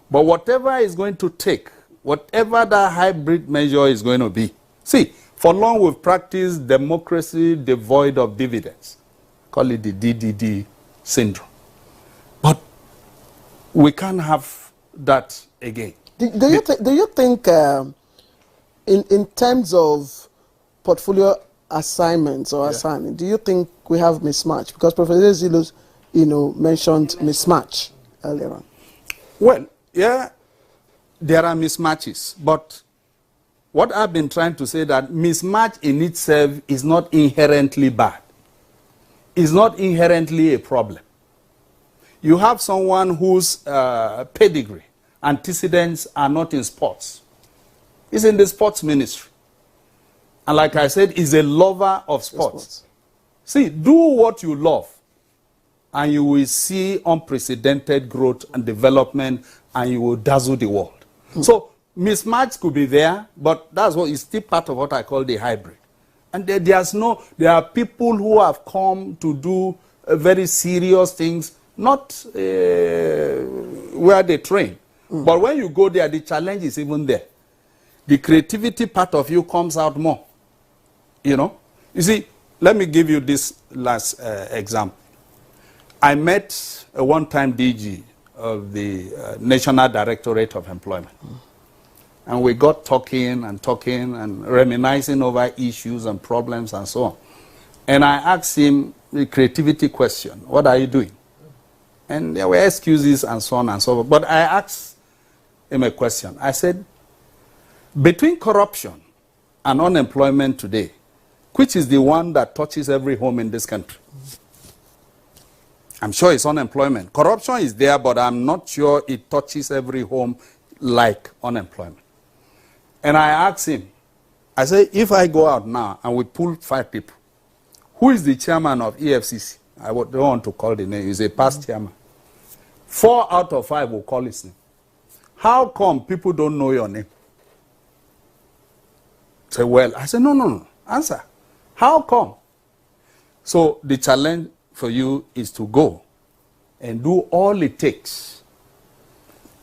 Speaker 2: But whatever is going to take, whatever that hybrid measure is going to be. See, for long we've practiced democracy devoid of dividends. Call it the DDD syndrome. But we can't have that again.
Speaker 1: Do you think in terms of portfolio assignments or assignment, do you think we have mismatch? Because Professor Zilus, you know, mentioned mismatch earlier on.
Speaker 2: Well, yeah, there are mismatches, but what I've been trying to say that mismatch in itself is not inherently bad. It's not inherently a problem. You have someone whose pedigree, antecedents are not in sports. He's in the sports ministry. And like I said, he's a lover of sports. See, do what you love, and you will see unprecedented growth and development, and you will dazzle the world. So mismatch could be there, but that's what is still part of what I call the hybrid. And there are people who have come to do very serious things, not where they train. But when you go there, the challenge is even there. The creativity part of you comes out more. You know? You see, let me give you this last example. I met a one-time DG of the National Directorate of Employment. And we got talking and reminiscing over issues and problems and so on. And I asked him the creativity question, what are you doing? And there were excuses and so on and so forth. But I asked him a question. I said, between corruption and unemployment today, which is the one that touches every home in this country? I'm sure it's unemployment. Corruption is there, but I'm not sure it touches every home like unemployment. And I asked him, I said, if I go out now and we pull 5 people, who is the chairman of EFCC? I don't want to call the name. He's a past chairman. 4 out of 5 will call his name. How come people don't know your name? Say, well, I said, no. Answer. How come? So the challenge for you is to go and do all it takes.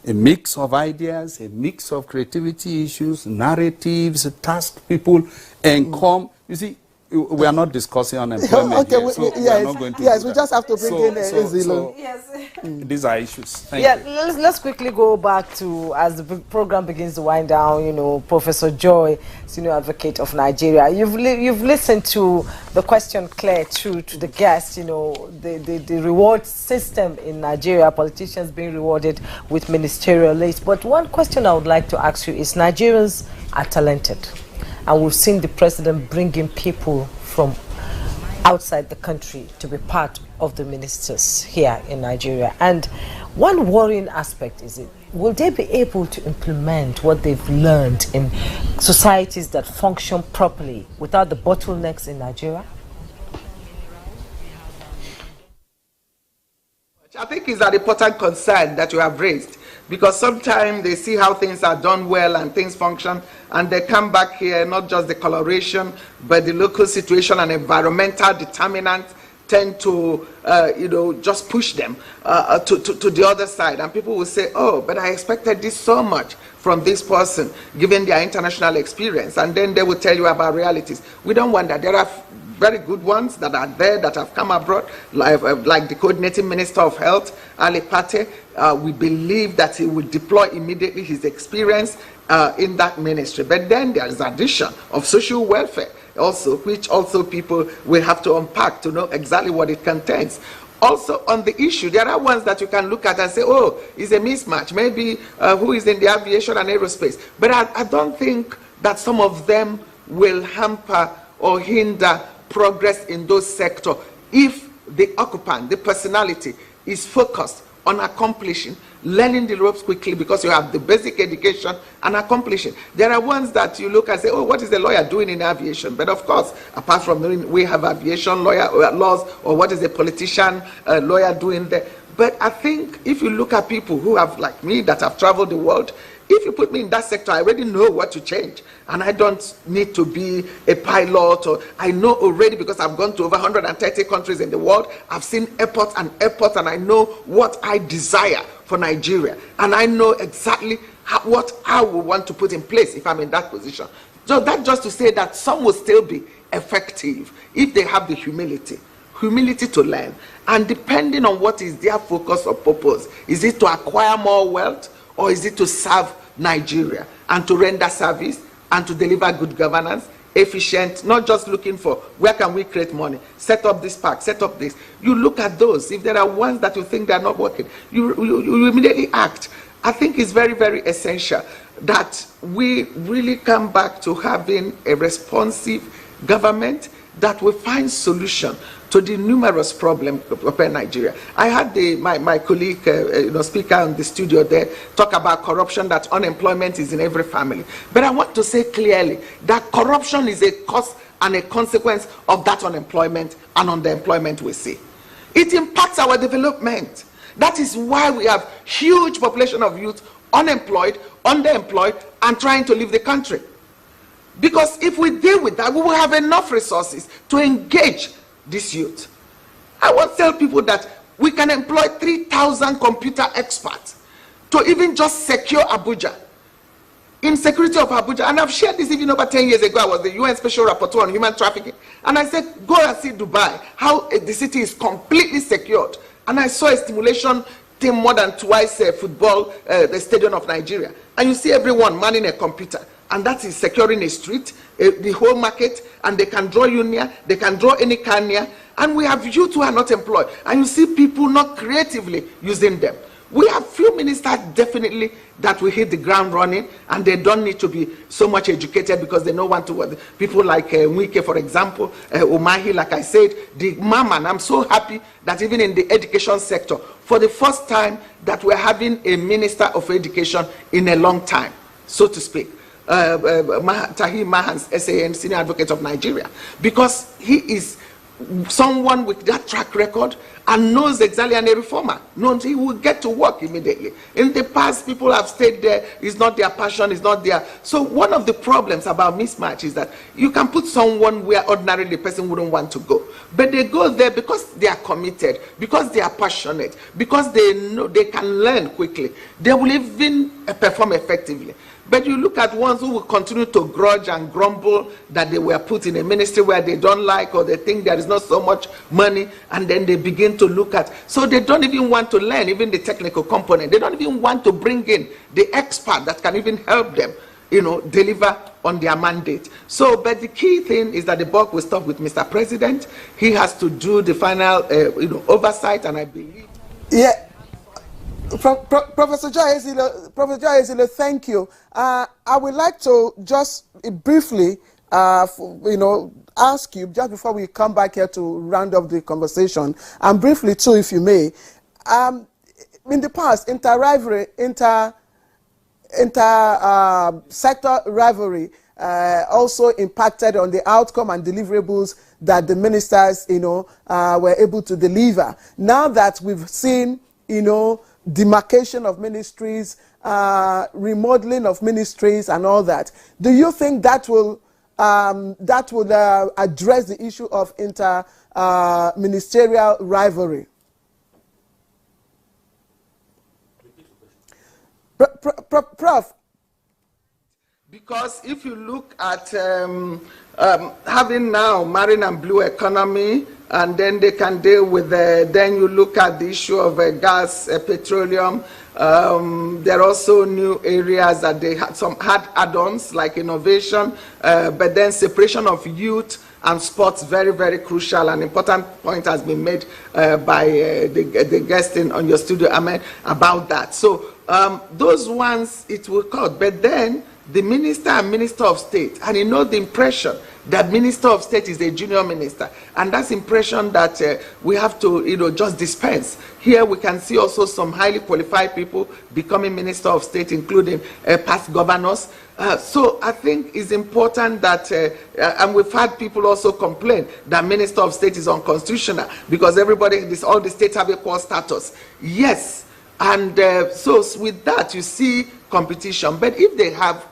Speaker 2: A mix of ideas, a mix of creativity issues, narratives, task people, and come. You see, we are not discussing unemployment here, so we are not going to do
Speaker 1: we just have to bring in Ezilo.
Speaker 2: These are issues. Thank you.
Speaker 4: Let's quickly go back to, as the program begins to wind down, you know, Professor Joy, Senior Advocate of Nigeria. You've listened to the question clear to the guest, you know, the reward system in Nigeria, politicians being rewarded with ministerial lace. But one question I would like to ask you is, Nigerians are talented. And we've seen the president bringing people from outside the country to be part of the ministers here in Nigeria. And one worrying aspect is, will they be able to implement what they've learned in societies that function properly without the bottlenecks in Nigeria?
Speaker 5: I think it's an important concern that you have raised, because sometimes they see how things are done well and things function, and they come back here, not just the coloration, but the local situation and environmental determinants tend to, just push them to the other side. And people will say, oh, but I expected this so much from this person, given their international experience. And then they will tell you about realities. We don't want that. There are very good ones that are there that have come abroad, like the coordinating Minister of Health, Ali Pate. We believe that he will deploy immediately his experience in that ministry. But then there is addition of social welfare also, which also people will have to unpack to know exactly what it contains. Also on the issue, there are ones that you can look at and say, oh, it's a mismatch. Maybe who is in the aviation and aerospace. But I don't think that some of them will hamper or hinder progress in those sectors if the occupant, the personality, is focused on accomplishing, learning the ropes quickly, because you have the basic education and accomplishing. There are ones that you look and say, oh, what is the lawyer doing in aviation? But of course, apart from doing, we have aviation laws, or what is the politician lawyer doing there? But I think if you look at people who have, like me, that have traveled the world, if you put me in that sector, I already know what to change. And I don't need to be a pilot, or I know already, because I've gone to over 130 countries in the world. I've seen airports, and I know what I desire for Nigeria. And I know exactly what I will want to put in place if I'm in that position. So that's just to say that some will still be effective if they have the humility to learn. And depending on what is their focus or purpose, is it to acquire more wealth, or is it to serve Nigeria and to render service and to deliver good governance, efficient, not just looking for where can we create money, set up this park, set up this. You look at those. If there are ones that you think they are not working, you immediately act. I think it's very, very essential that we really come back to having a responsive government that will find solution to the numerous problems of Nigeria. I had my colleague, speaker in the studio there, talk about corruption, that unemployment is in every family. But I want to say clearly that corruption is a cause and a consequence of that unemployment and underemployment we see. It impacts our development. That is why we have huge population of youth unemployed, underemployed, and trying to leave the country. Because if we deal with that, we will have enough resources to engage this youth. I want to tell people that we can employ 3,000 computer experts to even just secure Abuja, in security of Abuja. And I've shared this even over 10 years ago. I was the UN Special Rapporteur on Human Trafficking. And I said, go and see Dubai, how the city is completely secured. And I saw a stimulation team more than twice football, the Stadium of Nigeria. And you see everyone manning a computer. And that is securing a street, the whole market, and they can draw you near, they can draw any car near. And we have youth who are not employed. And you see people not creatively using them. We have few ministers definitely that will hit the ground running, and they don't need to be so much educated because they don't want to work. People like Wike, for example, Umahi, like I said, the Maman. I'm so happy that even in the education sector, for the first time that we're having a minister of education in a long time, so to speak. Tahir Mahans, SAN, Senior Advocate of Nigeria, because he is someone with that track record and knows exactly, and a reformer, knows he will get to work immediately. In the past, people have stayed there, it's not their passion, it's not their... So one of the problems about mismatch is that you can put someone where ordinarily the person wouldn't want to go, but they go there because they are committed, because they are passionate, because they know they can learn quickly, they will even perform effectively. But you look at ones who will continue to grudge and grumble that they were put in a ministry where they don't like, or they think there is not so much money, and then they begin to look at, so they don't even want to learn even the technical component. They don't even want to bring in the expert that can even help them, you know, deliver on their mandate. So, but the key thing is that the buck will stop with Mr. President. He has to do the final, oversight, and I believe.
Speaker 1: Yeah. Professor Joy Ezilo, thank you. I would like to just briefly, ask you, just before we come back here to round up the conversation, and briefly too, if you may, in the past, sector rivalry also impacted on the outcome and deliverables that the ministers, were able to deliver. Now that we've seen, demarcation of ministries, remodeling of ministries, and all that, do you think that will address the issue of ministerial rivalry? Prof.
Speaker 5: Because if you look at having now marine and blue economy, and then they can deal with then you look at the issue of gas, petroleum. There are also new areas that they had add-ons like innovation, but then separation of youth and sports, very, very crucial. An important point has been made by the guest on your studio, Ahmed, about that. So those ones it will cut, but then the minister and minister of state, and the impression that minister of state is a junior minister, and that's impression that we have to just dispense. Here we can see also some highly qualified people becoming minister of state, including past governors. So I think it's important that, and we've had people also complain that minister of state is unconstitutional because all the states have equal status. Yes, and so with that you see competition, but if they have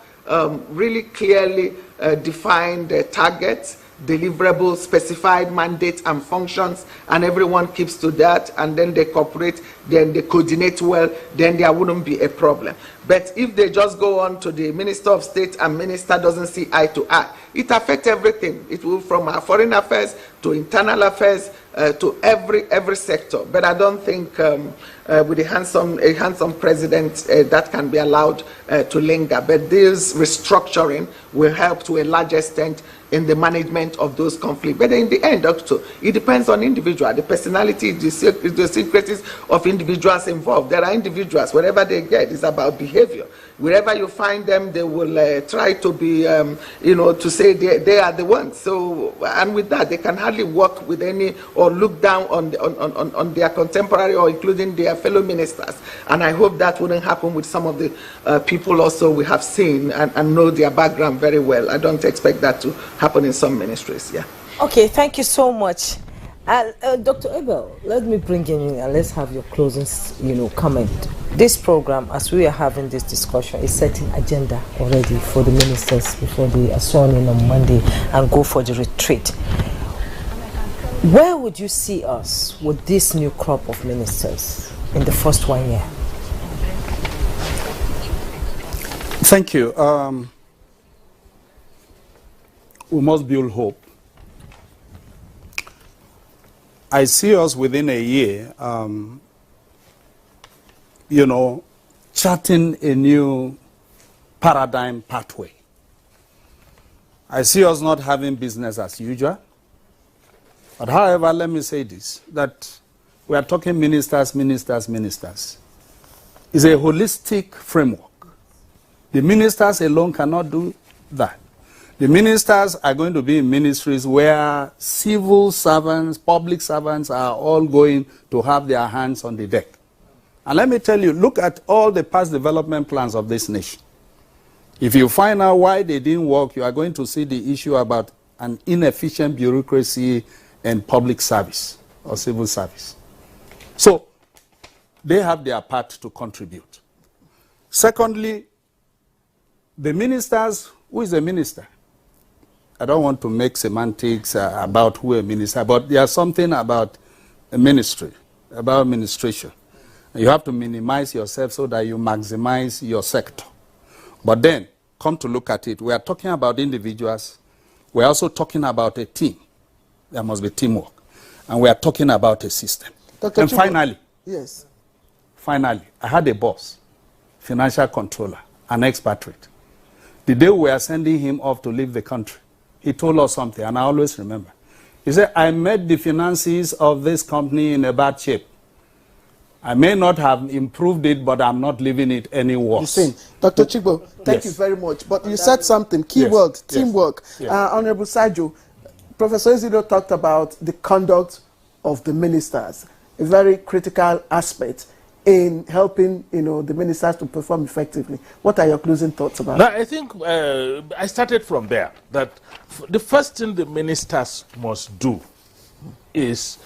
Speaker 5: really clearly defined targets, deliverables, specified mandates and functions, and everyone keeps to that, and then they cooperate, then they coordinate well, then there wouldn't be a problem. But if they just go on to the Minister of State and Minister doesn't see eye to eye, it affects everything. It will from our foreign affairs to internal affairs to every sector. But I don't think with a handsome president that can be allowed to linger. But this restructuring will help to a large extent in the management of those conflicts. But in the end, also, it depends on individual, the personality, the secrets of individuals involved. There are individuals, wherever they get, it's about behavior. Wherever you find them, they will try to be, to say they are the ones. So, and with that, they can hardly work with any or look down on their contemporary or including their fellow ministers. And I hope that wouldn't happen with some of the people also we have seen and know their background very well. I don't expect that to happen in some ministries. Yeah.
Speaker 4: Okay, thank you so much. Dr. Abel, let me bring you in and let's have your closing, comment. This program, as we are having this discussion, is setting agenda already for the ministers before they are sworn in on Monday and go for the retreat. Where would you see us with this new crop of ministers in the first 1 year?
Speaker 2: Thank you. We must build hope. I see us within a year, charting a new paradigm pathway. I see us not having business as usual. But however, let me say this, that we are talking ministers. It's a holistic framework. The ministers alone cannot do that. The ministers are going to be in ministries where civil servants, public servants are all going to have their hands on the deck. And let me tell you, look at all the past development plans of this nation. If you find out why they didn't work, you are going to see the issue about an inefficient bureaucracy and public service or civil service. So they have their part to contribute. Secondly, the ministers, who is a minister? I don't want to make semantics about who a minister, but there's something about a ministry, about administration. You have to minimize yourself so that you maximize your sector. But then, come to look at it, we are talking about individuals. We are also talking about a team. There must be teamwork. And we are talking about a system.
Speaker 1: Dr.
Speaker 2: And
Speaker 1: Chubo,
Speaker 2: finally,
Speaker 1: finally,
Speaker 2: I had a boss, financial controller, an expatriate. The day we were sending him off to leave the country, he told us something, and I always remember. He said, I met the finances of this company in a bad shape. I may not have improved it, but I'm not leaving it any worse.
Speaker 1: Listen, Dr. Chigbo, thank you very much. But you said something, keyword, teamwork. Honorable Sajo, Professor Ezilo talked about the conduct of the ministers, a very critical aspect in helping, the ministers to perform effectively. What are your closing thoughts about
Speaker 3: Now, I think I started from there, that the first thing the ministers must do is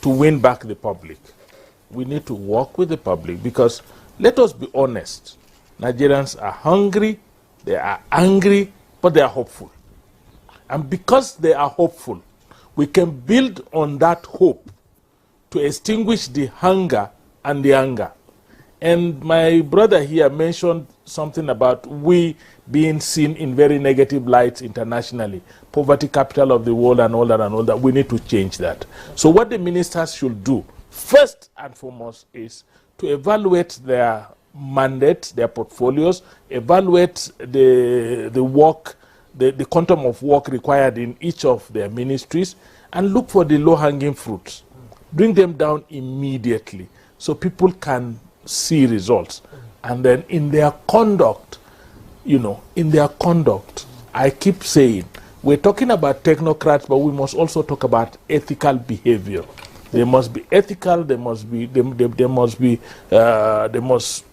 Speaker 3: to win back the public. We need to work with the public because, let us be honest, Nigerians are hungry, they are angry, but they are hopeful. And because they are hopeful, we can build on that hope to extinguish the hunger and the anger. And my brother here mentioned something about we being seen in very negative lights internationally, poverty capital of the world and all that. We need to change that. So what the ministers should do, first and foremost, is to evaluate their mandate, their portfolios, evaluate the work, the quantum of work required in each of their ministries, and look for the low-hanging fruits. Bring them down immediately so people can see results. And then in their conduct, I keep saying, we're talking about technocrats, but we must also talk about ethical behavior. They must be ethical. They must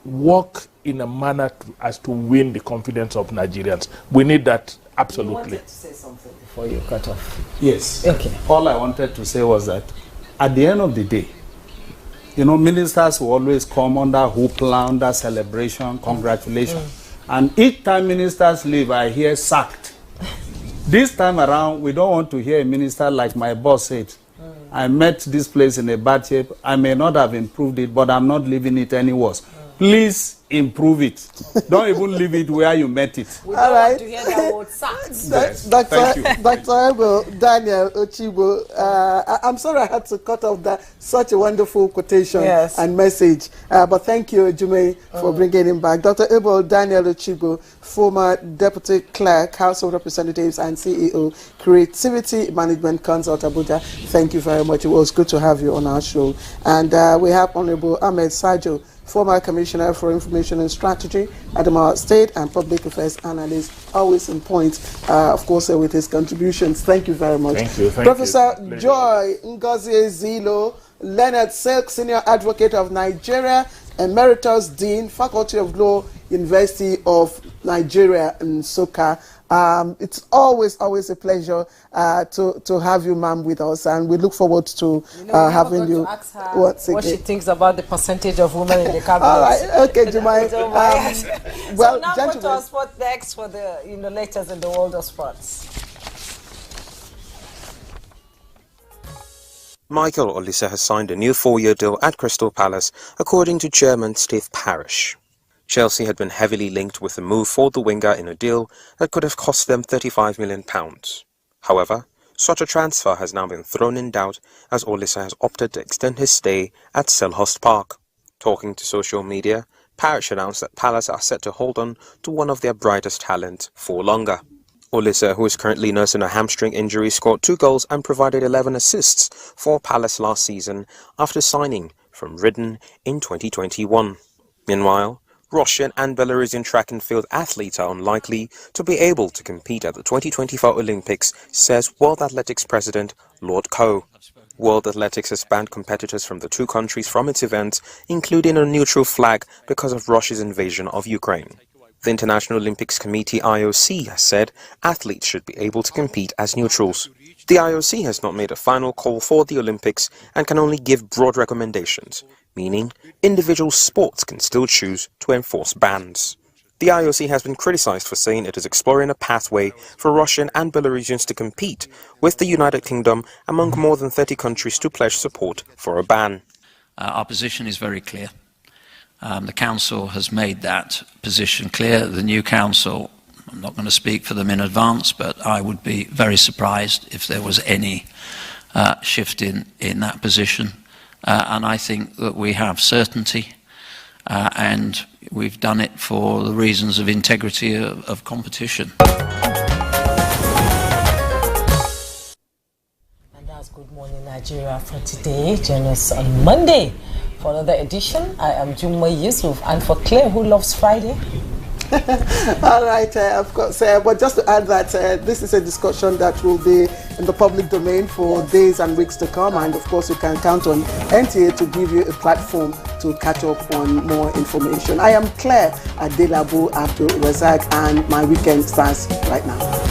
Speaker 3: work in a manner as to win the confidence of Nigerians. We need that absolutely.
Speaker 4: You wanted to say something before you cut off.
Speaker 2: Yes.
Speaker 4: Okay.
Speaker 2: All I wanted to say was that at the end of the day, ministers will always come under hoopla, under celebration, congratulations. And each time ministers leave, I hear sacked. This time around, we don't want to hear a minister like my boss said. I met this place in a bad shape. I may not have improved it, but I'm not leaving it any worse. Please improve it. Don't even leave it where you met it.
Speaker 4: We don't want to hear that word sacked.
Speaker 2: Yes.
Speaker 1: Dr. Abel, Daniel Ochibo, I'm sorry I had to cut off such a wonderful quotation and message. But thank you, Jume, for bringing him back. Dr. Abel, Daniel Ochibo, former Deputy Clerk, House of Representatives and CEO, Creativity Management Consult, Abuja. Thank you very much. It was good to have you on our show. And we have Honorable Ahmed Sajo, former Commissioner for Information and Strategy, Adamawa State, and Public Affairs Analyst, always in point, of course, with his contributions. Thank you very much.
Speaker 3: Thank you.
Speaker 1: Professor Joy Ngozi Ezilo, Leonard Silk, Senior Advocate of Nigeria, Emeritus Dean, Faculty of Law, University of Nigeria in Nsukka. It's always a pleasure to have you, ma'am, with us, and we look forward to having you
Speaker 4: ask her
Speaker 1: once again.
Speaker 4: what she thinks about the percentage of women in the cabinet.
Speaker 1: All right, okay, Jumai.
Speaker 4: Well, so now go to our sport next for the latest in the world of sports.
Speaker 6: Michael Olise has signed a new 4-year deal at Crystal Palace, according to chairman Steve Parish. Chelsea had been heavily linked with the move for the winger in a deal that could have cost them £35 million. However, such a transfer has now been thrown in doubt as Olise has opted to extend his stay at Selhurst Park. Talking to social media, Parish announced that Palace are set to hold on to one of their brightest talents for longer. Olise, who is currently nursing a hamstring injury, scored 2 goals and provided 11 assists for Palace last season after signing from Ridden in 2021. Meanwhile, Russian and Belarusian track and field athletes are unlikely to be able to compete at the 2024 Olympics, says World Athletics President Lord Coe. World Athletics has banned competitors from the 2 countries from its events, including a neutral flag because of Russia's invasion of Ukraine. The International Olympics Committee IOC has said athletes should be able to compete as neutrals. The IOC has not made a final call for the Olympics and can only give broad recommendations, meaning individual sports can still choose to enforce bans. The IOC has been criticized for saying it is exploring a pathway for Russian and Belarusians to compete with the United Kingdom among more than 30 countries to pledge support for a ban.
Speaker 7: Our position is very clear. The Council has made that position clear. The new Council, I'm not going to speak for them in advance, but I would be very surprised if there was any shift in that position. And I think that we have certainty, and we've done it for the reasons of integrity of competition.
Speaker 4: And that's Good Morning Nigeria for today. Join us on Monday for another edition. I am Jumai Yusuf, and for Claire, who loves Friday.
Speaker 1: All right, of course. But just to add that this is a discussion that will be in the public domain for days and weeks to come. And of course, you can count on NTA to give you a platform to catch up on more information. I am Claire Adelabu Abdul Razak, and my weekend starts right now.